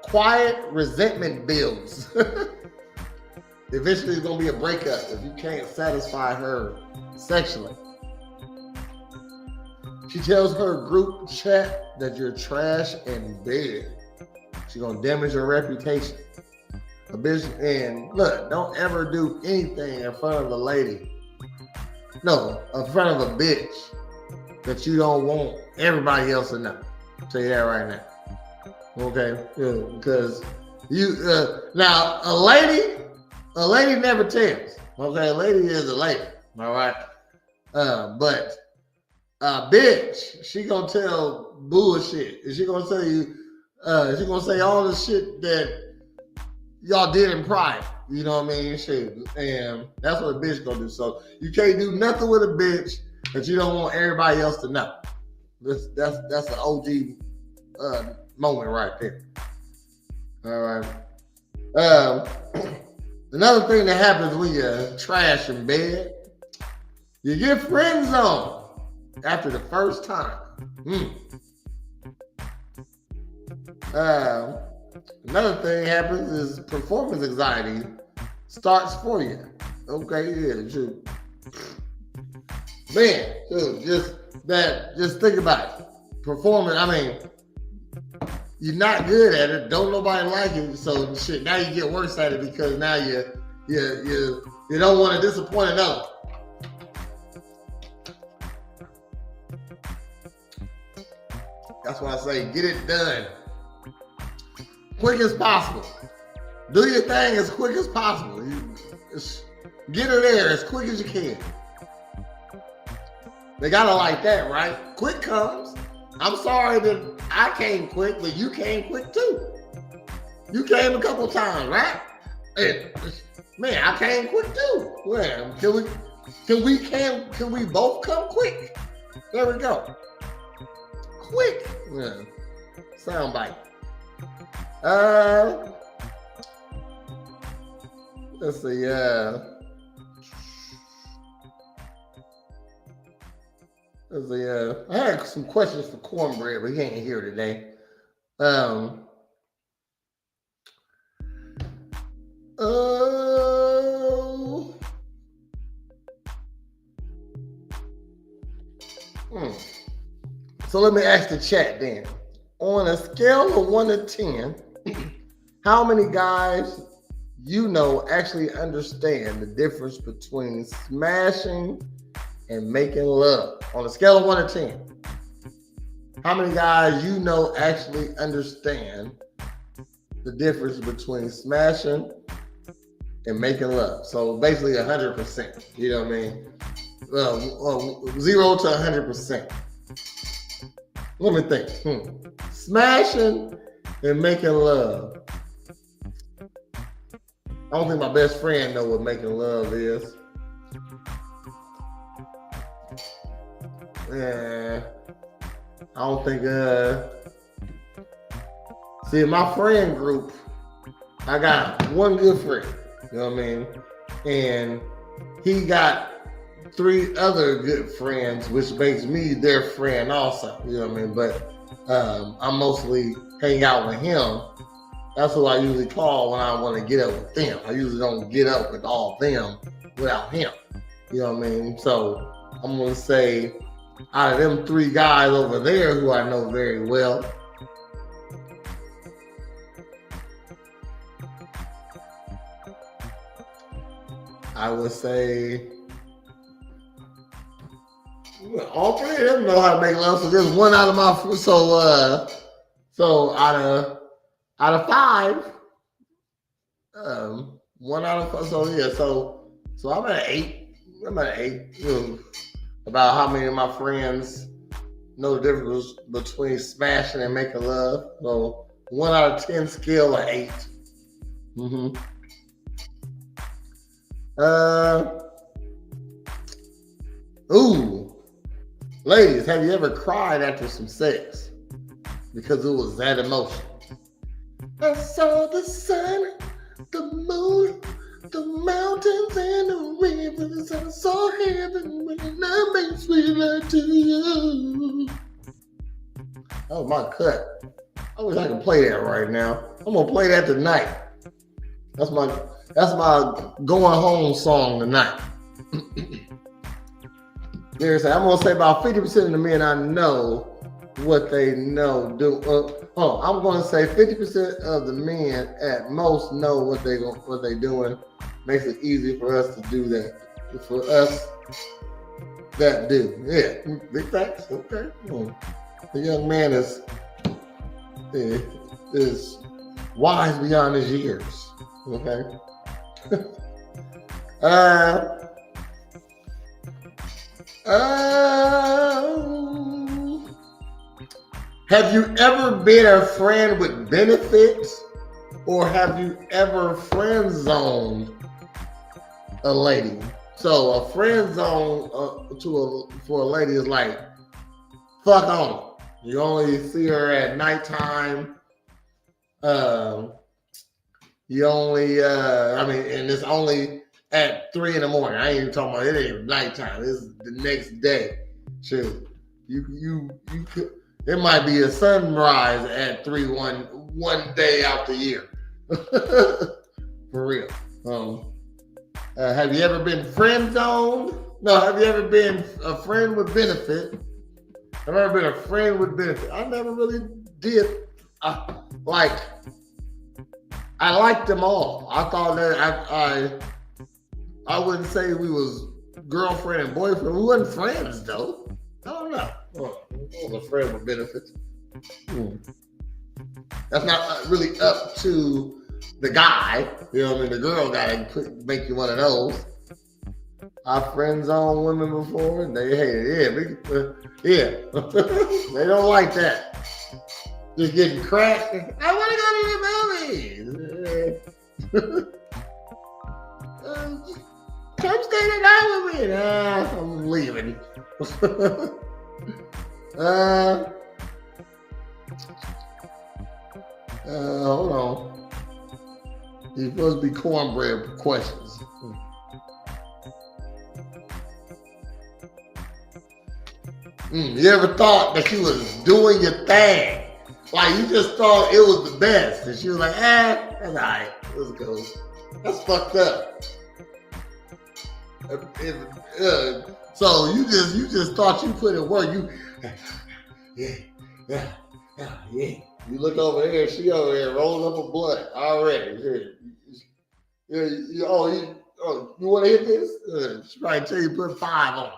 D: Quiet resentment builds. Eventually, it's gonna be a breakup if you can't satisfy her sexually. She tells her group chat that you're trash in bed. She's gonna damage your reputation. A bitch, and look, don't ever do anything in front of a lady. No, in front of a bitch that you don't want everybody else to know. I'll tell you that right now. Okay, because you now a lady never tells. Okay, a lady is a lady. All right, but a bitch, she gonna tell bullshit. And she gonna tell you, she gonna say all the shit that y'all did in private. You know what I mean? Shit, and that's what a bitch gonna do. So you can't do nothing with a bitch that you don't want everybody else to know. That's an OG moment right there. All right. Another thing that happens when you're trash in bed, you get friend zoned after the first time. Another thing happens is performance anxiety starts for you. Okay, yeah, man, just think about it. Performance, I mean, you're not good at it. Don't nobody like it. So shit, now you get worse at it because now you don't want to disappoint another. That's why I say get it done quick as possible. Do your thing as quick as possible. Get her there as quick as you can. They gotta like that, right? Quick comes. I'm sorry that I came quick, but you came quick too. You came a couple times, right? And, man, I came quick too. Well, can we both come quick? There we go. Quick. Yeah. Soundbite. Let's see. Let's see. I had some questions for Cornbread, but he ain't here today. So let me ask the chat then. On a scale of 1 to 10, how many guys you know actually understand the difference between smashing and making love? On a scale of 1 to 10, how many guys you know actually understand the difference between smashing and making love? So basically 100%, you know what I mean? 0 to 100%. Let me think. Smashing and making love. I don't think my best friend know what making love is. Yeah, I don't think. See, in my friend group, I got one good friend. You know what I mean? And he got 3 other good friends, which makes me their friend also. You know what I mean? But I mostly hang out with him. That's who I usually call when I want to get up with them. I usually don't get up with all of them without him. You know what I mean? So I'm going to say out of them 3 guys over there who I know very well, I would say all 3 of them know how to make love. So there's one out of my so out of 5, 1 out of 5. So yeah, so I'm at 8. I'm at 8. About how many of my friends know the difference between smashing and making love. So 1 out of 10 scale of 8. Ladies, have you ever cried after some sex because it was that emotional? I saw the sun, the moon, the mountains, and the rivers. I saw heaven when I made sweet love to you. That was my cut. I wish I could play that right now. I'm gonna play that tonight. That's my going home song tonight. I'm gonna say about 50% of the men I know what they know do. I'm gonna say 50% of the men at most know what they doing. Makes it easy for us to do that. For us that do. Yeah, big facts. Okay. The young man is wise beyond his years. Okay. Have you ever been a friend with benefits, or have you ever friend zoned a lady? So a friend zone for a lady is like fuck on. You only see her at nighttime. You only and it's only at 3 in the morning. I ain't even talking about it. Ain't even nighttime. It's the next day. Shoot, you could. It might be a sunrise at 3 one day out the year. For real. Have you ever been friend zoned? No. Have you ever been a friend with benefit? I've ever been a friend with benefit. I never really did. I liked them all. I thought that I wouldn't say we was girlfriend and boyfriend. We wasn't friends though. I don't know. I was a friend with benefits. That's not really up to the guy. You know what I mean? The girl gotta make you one of those. I've friend zoned women before, and they hate it. Yeah. They don't like that. Just getting cracked. I want to go to the movies. Come stay the night with me. I'm leaving. Hold on. These supposed to be cornbread questions. You ever thought that you was doing your thing? Like you just thought it was the best, and she was like, that's all right. Let's go. That's fucked up. So you just thought you put in work. Yeah. You look over there, she over there rolling up a blunt already. You want to hit this? She probably tell you to put 5 on.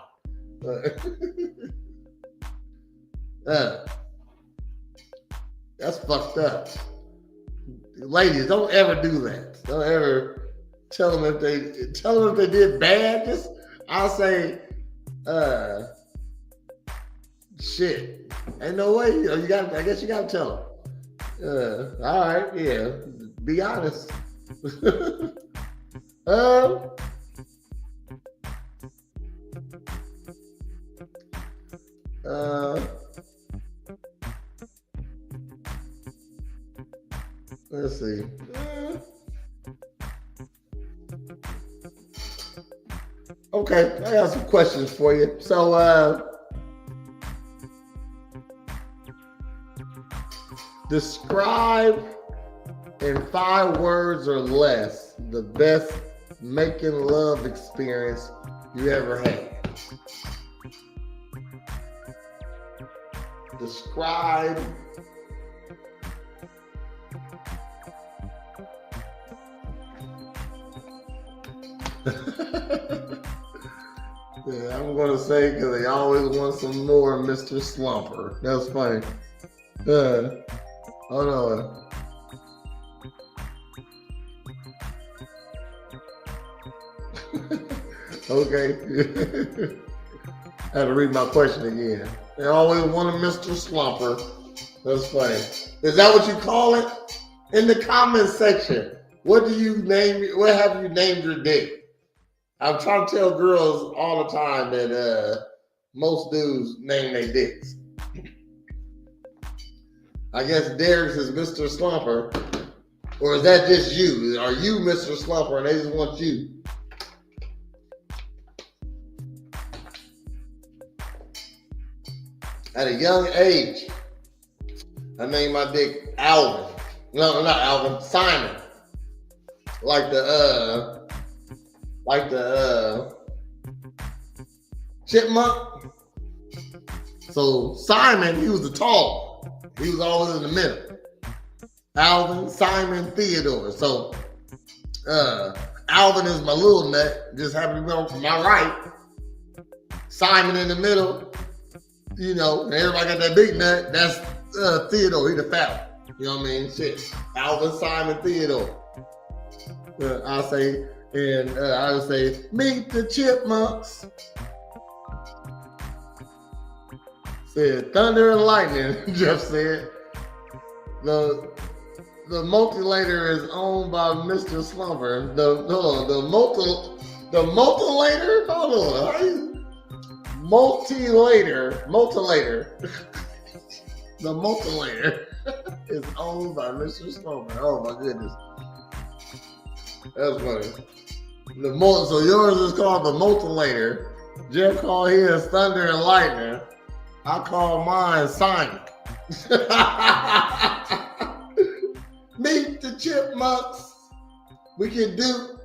D: That's fucked up. Ladies, don't ever do that. Don't ever tell them if they did bad. I'll say, shit. Ain't no way. I guess you gotta tell them. All right, yeah. Be honest. Let's see. Okay, I got some questions for you. So, describe in 5 words or less the best making love experience you ever had. Describe yeah, I'm gonna say because they always want some more, Mr. Slumper. That's funny. Hold on. Okay. I had to read my question again. They always want a Mr. Slumper. That's funny. Is that what you call it? In the comment section, what have you named your dick? I'm trying to tell girls all the time that most dudes name their dicks. I guess Derek's is Mr. Slumper. Or is that just you? Are you Mr. Slumper and they just want you? At a young age, I named my dick Alvin. No, not Alvin, Simon. Like the chipmunk. So Simon, he was the tall. He was always in the middle. Alvin, Simon, Theodore. So Alvin is my little nut. Just happened to be on my right. Simon in the middle. You know, and everybody got that big nut. That's Theodore. He the fat one. You know what I mean? Shit. Alvin, Simon, Theodore. I would say, meet the chipmunks. Said thunder and lightning. Jeff said the multilater is owned by Mr. Slumber. The multilater. Hold on. How you? Multilater. The multilater is owned by Mr. Slumber. Oh my goodness. That's funny. So yours is called the multilater. Jeff called his thunder and lightning. I call mine Simon. Meet the chipmunks. We can do.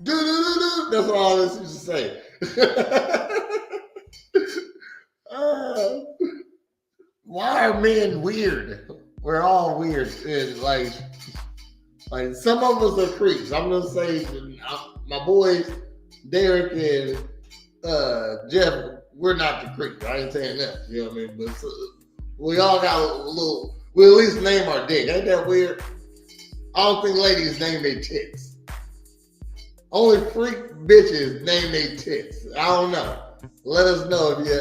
D: That's what all this used to say. Why are men weird? We're all weird. And like some of us are creeps. I'm gonna say my boys Derek and Jeff, we're not the creeps. I ain't saying that. You know what I mean? But we all got a little. We at least name our dick. Ain't that weird? I don't think ladies name their tits. Only freak bitches name their tits. I don't know. Let us know if you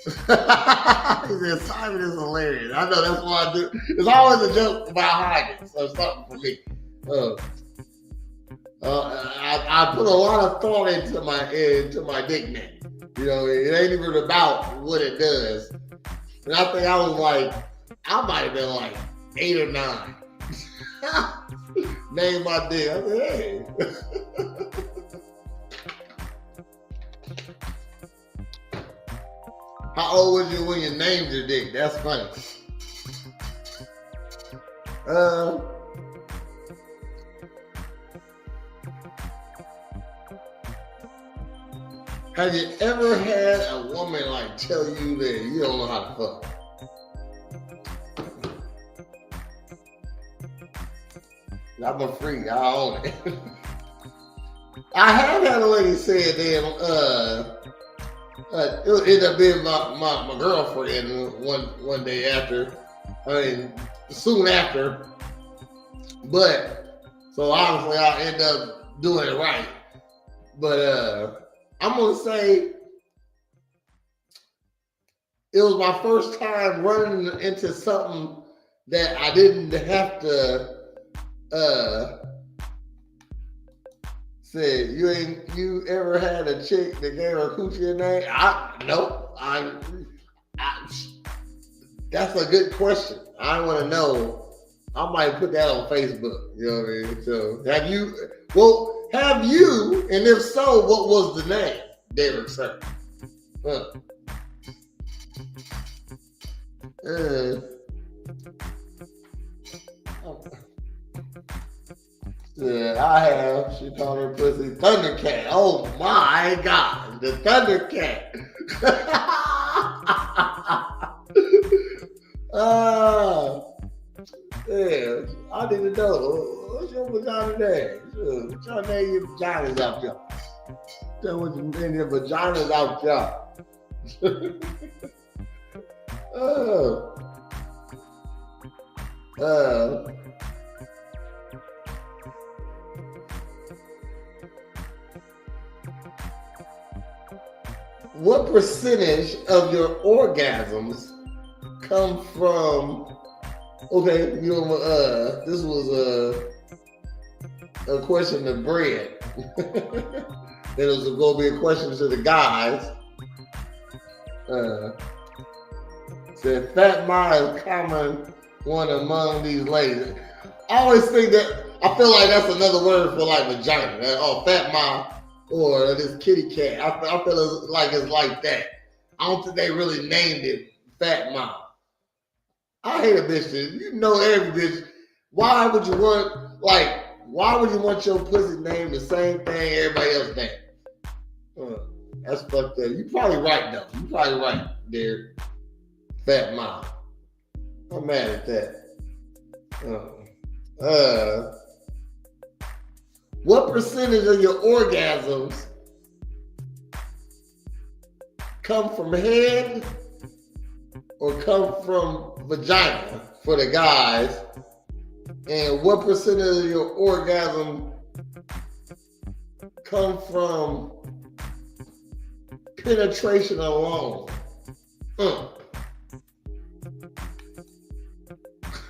D: he said Simon is hilarious. I know that's what I do. It's always a joke about hiding or something for me. I put a lot of thought into my dick name. You know, it ain't even about what it does. And I think I might have been like 8 or 9. Name my dick. I said, hey. How old was you when you named your dick? That's funny. Have you ever had a woman like tell you that you don't know how to fuck? I'm a freak. I own it. I have had a lady say it it ended up being my girlfriend one day after. I mean, soon after. But, so obviously I'll end up doing it right. But I'm going to say it was my first time running into something that I didn't have to say, you ever had a chick that gave her coochie a name? Nope. That's a good question. I want to know. I might put that on Facebook. You know what I mean? So have you, and if so, what was the name? Derek Sir. Yeah, I have. She called her pussy Thundercat. Oh my God, the Thundercat. Yeah, I didn't know. What's your vagina name? What's your name? Your vaginas out there. Tell what you name your vaginas out there. What percentage of your orgasms come from? Okay, this was a question to Bread. It was going to be a question to the guys. Said fat ma is common one among these ladies. I always think that, I feel like that's another word for like vagina. Oh, fat ma or this kitty cat. I feel like it's like that. I don't think they really named it fat ma. I hate a bitch that, every bitch. Why would you want your pussy named the same thing everybody else named? That's fucked up. You probably right though. You probably right, there. Fat mom. I'm mad at that. What percentage of your orgasms come from head or come from vagina for the guys? And what percentage of your orgasm come from penetration alone?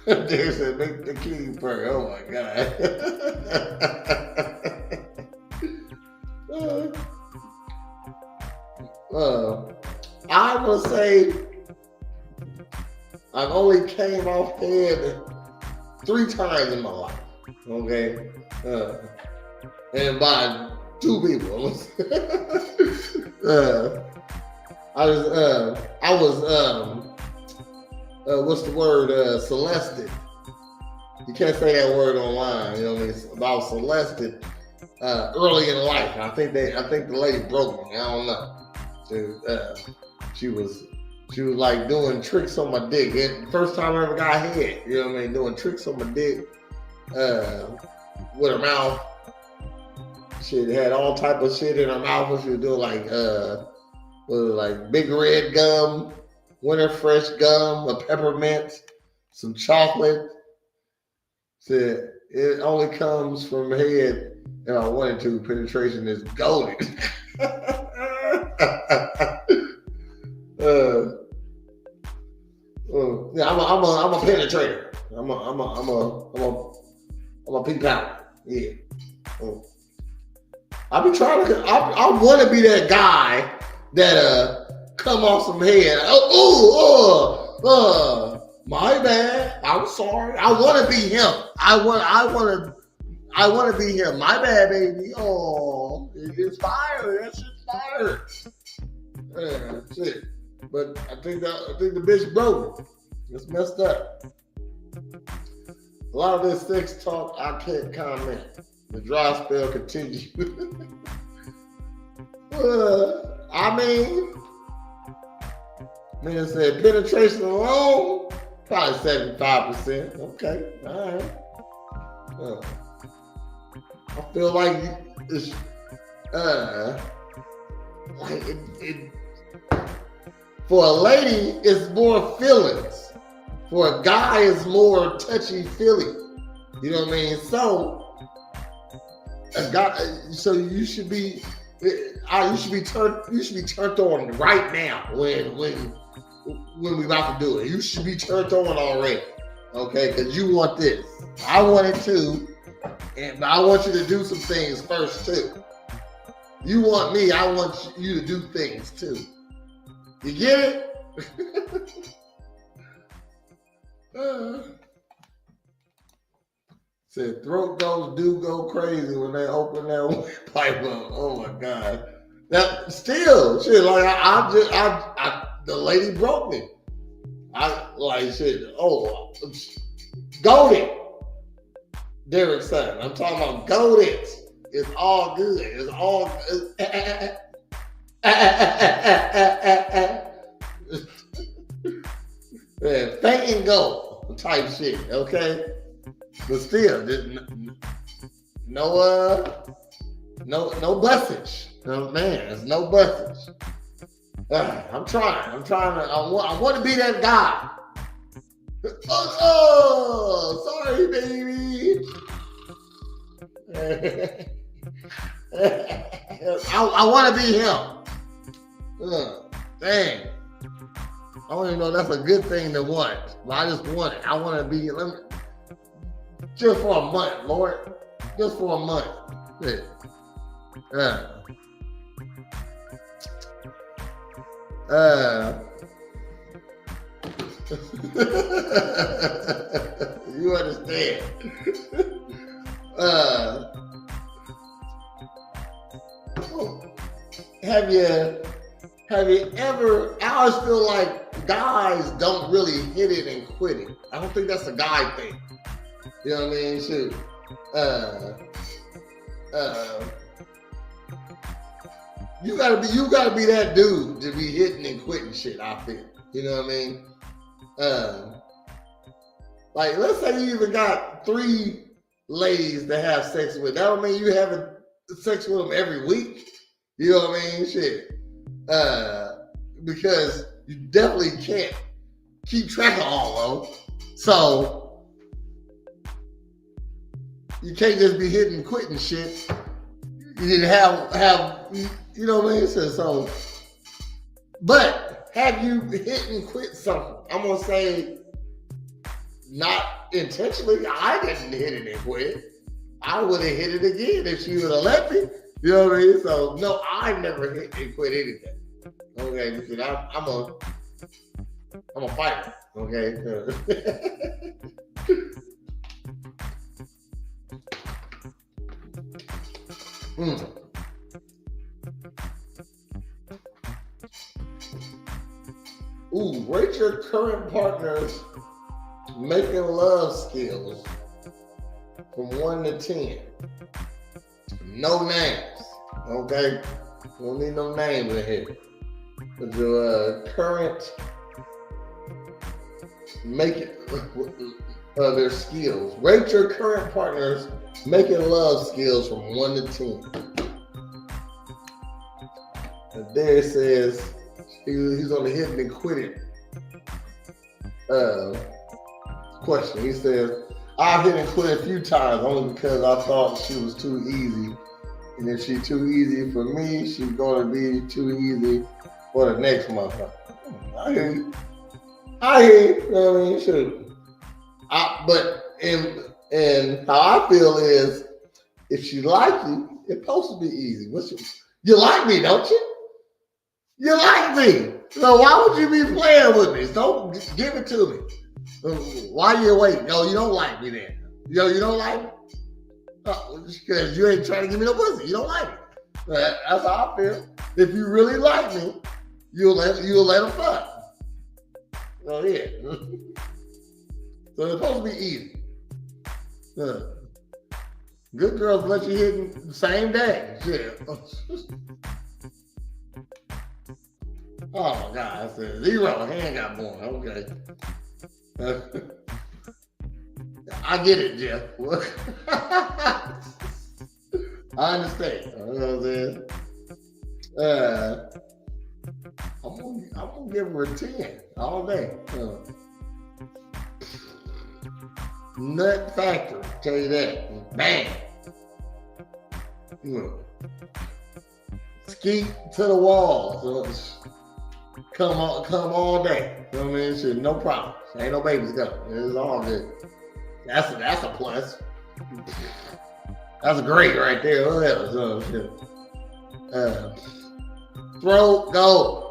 D: There's a make the king purr. Oh my God. I will say I've only came off head 3 times in my life. Okay. And by 2 people. I was what's the word? Celested. You can't say that word online. You know what I mean? About celested early in life. I think the lady broke me. I don't know. She was like doing tricks on my dick. First time I ever got head. You know what I mean? Doing tricks on my dick with her mouth. She had all type of shit in her mouth. She was doing like big red gum, winter fresh gum, a peppermint, some chocolate. Said it only comes from head if I wanted to. Penetration is golden. Yeah, I'm a penetrator. I'm a peep out. Yeah. I be trying to. I want to be that guy that come off some head. My bad. I'm sorry. I want to be him. I want to be him. My bad, baby. Oh, it's fire. That shit's fire. Yeah, shit. But I think the bitch broke it. It's messed up. A lot of this sex talk, I can't comment. The dry spell continues. I mean, man said penetration alone, probably 75%. Okay, all right. I feel like it's like it for a lady, it's more feelings. For a guy, it's more touchy-feely. You know what I mean? So, a guy, so you should be turned on right now when we about to do it. You should be turned on already, okay? Because you want this. I want it too, but I want you to do some things first too. You want me, I want you to do things too. You get it? Said throat do go crazy when they open that pipe up. Oh my God. That still shit, like I the lady broke me. I like shit, goated. Derek son. I'm talking about goated. It's all good. It's all faint and go type shit, okay? But still, no busage. Oh, man, there's no busage. I'm trying to, I want to be that guy. Oh, sorry, baby. I want to be him. Dang. I don't even know that's a good thing to want. But I just want it. I want to be, just for a month, Lord. Just for a month. Yeah. You understand. Have you ever, I always feel like guys don't really hit it and quit it. I don't think that's a guy thing. You know what I mean? Shoot. You gotta be that dude to be hitting and quitting shit, I feel. You know what I mean? Like, let's say you even got 3 ladies to have sex with. That don't mean you having sex with them every week. You know what I mean? Shit. Because you definitely can't keep track of all of them. So you can't just be hitting and quitting shit. You didn't have you know what I mean? So but have you hit and quit something? I'm gonna say not intentionally. I didn't hit it and quit. I would have hit it again if she would have let me. You know what I mean? So no, I never hit and quit anything. Okay, because I'm a fighter. Okay. Ooh, rate your current partner's making love skills from 1 to 10. No names. Okay? Don't need no names in here. But your current making their skills. Rate your current partner's making love skills from 1 to 10. And there it says he's on the hitting and quitting question. He says, I hit and quit a few times only because I thought she was too easy. And if she's too easy for me, she's going to be too easy for the next motherfucker. I hear you. You know what I mean? Sure. But how I feel is, if she like you, it's supposed to be easy. You like me, don't you? You like me. So why would you be playing with me? Don't give it to me. Why you waiting? Yo, you don't like me then. Yo, you don't like me? Because you ain't trying to give me no pussy. You don't like me. That's how I feel. If you really like me, you'll let him fuck. Oh yeah. So it's supposed to be easy. Good girls let you hit the same day. Shit. Oh my God, I said 0. Hand got born. Okay. I get it, Jeff. I understand. You know what I'm saying? I'm gonna give her a 10 all day. Nut factory, tell you that. Bang. Skeet to the wall. So come all day. You know what I mean? Shit, no problem. Ain't no babies coming. It's all good. That's a plus. That's great right there. What else? Oh, shit. Throat go.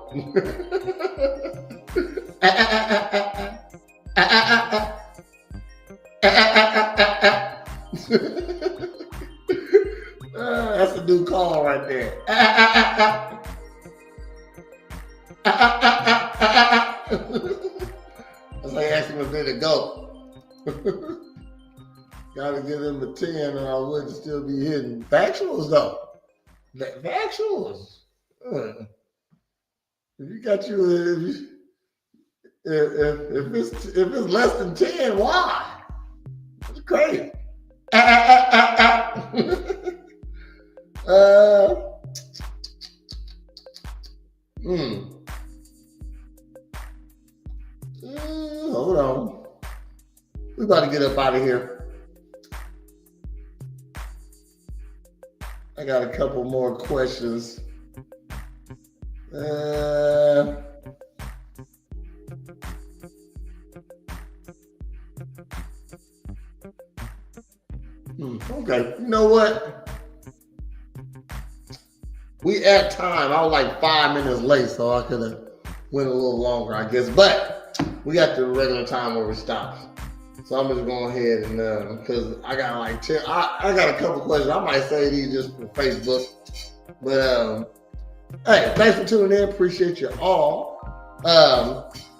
D: That's a new call right there. That's like asking if they're to go. Gotta give them a 10 or I wouldn't still be hitting. Factuals though. Factuals. If you got if it's less than 10, why? It's crazy. Hold on. We about to get up out of here. I got a couple more questions. Okay, you know what? We at time. I was like 5 minutes late, so I could have went a little longer, I guess. But we got the regular time where we stopped. So I'm just going ahead and because I got like 10. I got a couple questions. I might say these just for Facebook. But hey, thanks for tuning in. Appreciate you all.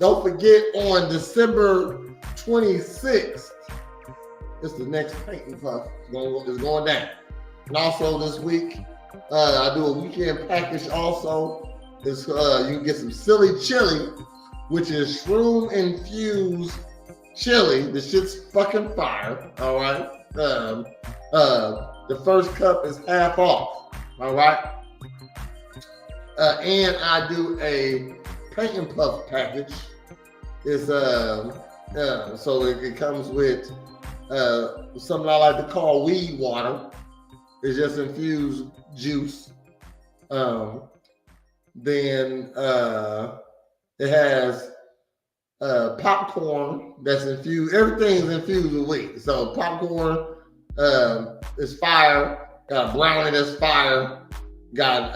D: Don't forget on December 26th, it's the next painting puff. It's going down. And also this week, I do a weekend package also. It's, you can get some silly chili, which is shroom infused chili. The shit's fucking fire. All right. The first cup is half off. All right. And I do a paint and puff package. It's so it comes with something I like to call weed water. It's just infused juice. Then it has popcorn that's infused. Everything's infused with weed. So popcorn is fire. Got a brownie that's fire. Got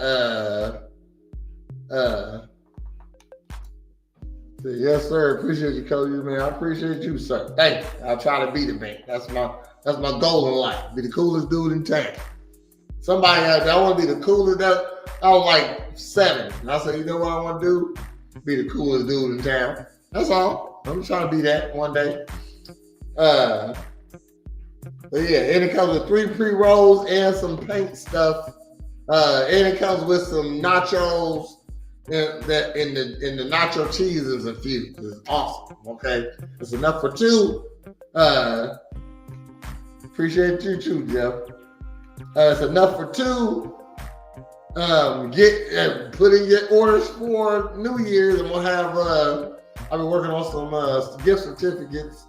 D: yes, sir. Appreciate you, Cody, man. I appreciate you, sir. Thank you. I'll try to beat it, man. That's my goal in life. Be the coolest dude in town. Somebody out there, I want to be the coolest. I was like 7. And I said, you know what I want to do? Be the coolest dude in town. That's all. I'm trying to be that one day. But yeah, and it comes with 3 pre-rolls and some paint stuff. And it comes with some nachos. That in the nacho cheese is infused. It's awesome. Okay, it's enough for 2. Appreciate you too, Jeff. It's enough for 2. Put in your orders for New Year's, and we'll have. I've been working on some gift certificates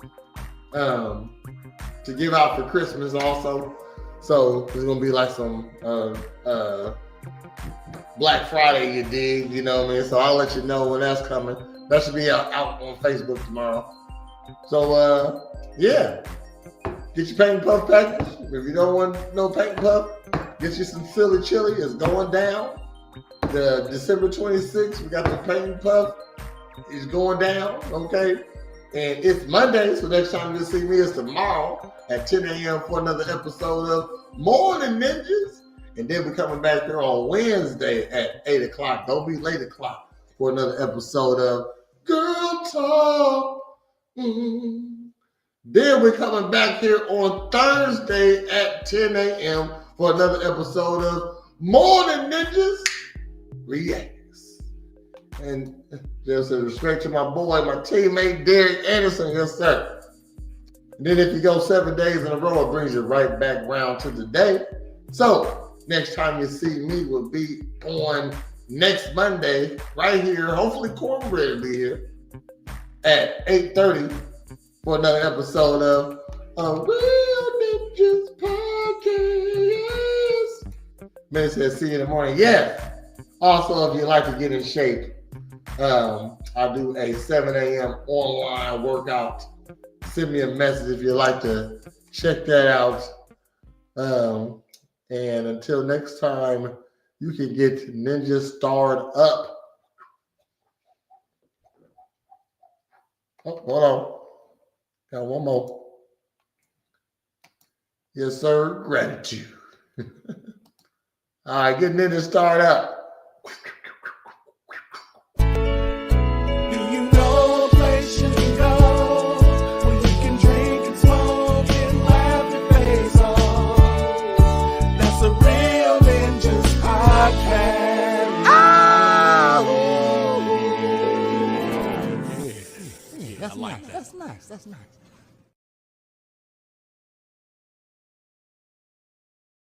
D: to give out for Christmas also. So it's gonna be like some Black Friday, you dig, you know what I mean? So I'll let you know when that's coming. That should be out on Facebook tomorrow. So, yeah. Get your paint and puff package. If you don't want no paint and puff, get you some silly chili. It's going down. the December 26th, we got the Paint Puff. It's going down, okay? And it's Monday, so next time you'll see me is tomorrow at 10 a.m. for another episode of Morning Ninjas. And then we're coming back here on Wednesday at 8 o'clock. Don't be late o'clock for another episode of Girl Talk. Then we're coming back here on Thursday at 10 a.m. for another episode of Morning Ninjas Reacts. And just a respect to my boy, my teammate, Derek Anderson, yes, sir. And then if you go 7 days in a row, it brings you right back round to the day. So next time you see me will be on next Monday, right here. Hopefully Cornbread will be here at 8:30 for another episode of A Real Ninjas Podcast. Man says, see you in the morning. Yeah. Also, if you'd like to get in shape, I do a 7 a.m. online workout. Send me a message if you'd like to check that out. And until next time, you can get Ninja starred up. Oh, hold on. Got one more. Yes, sir. Gratitude. All right, get Ninja started up.
B: Do you know a place you can go where you can drink and smoke and laugh your face off? That's a Real Ninjas Podcast.
C: That's nice. That's nice. That's nice.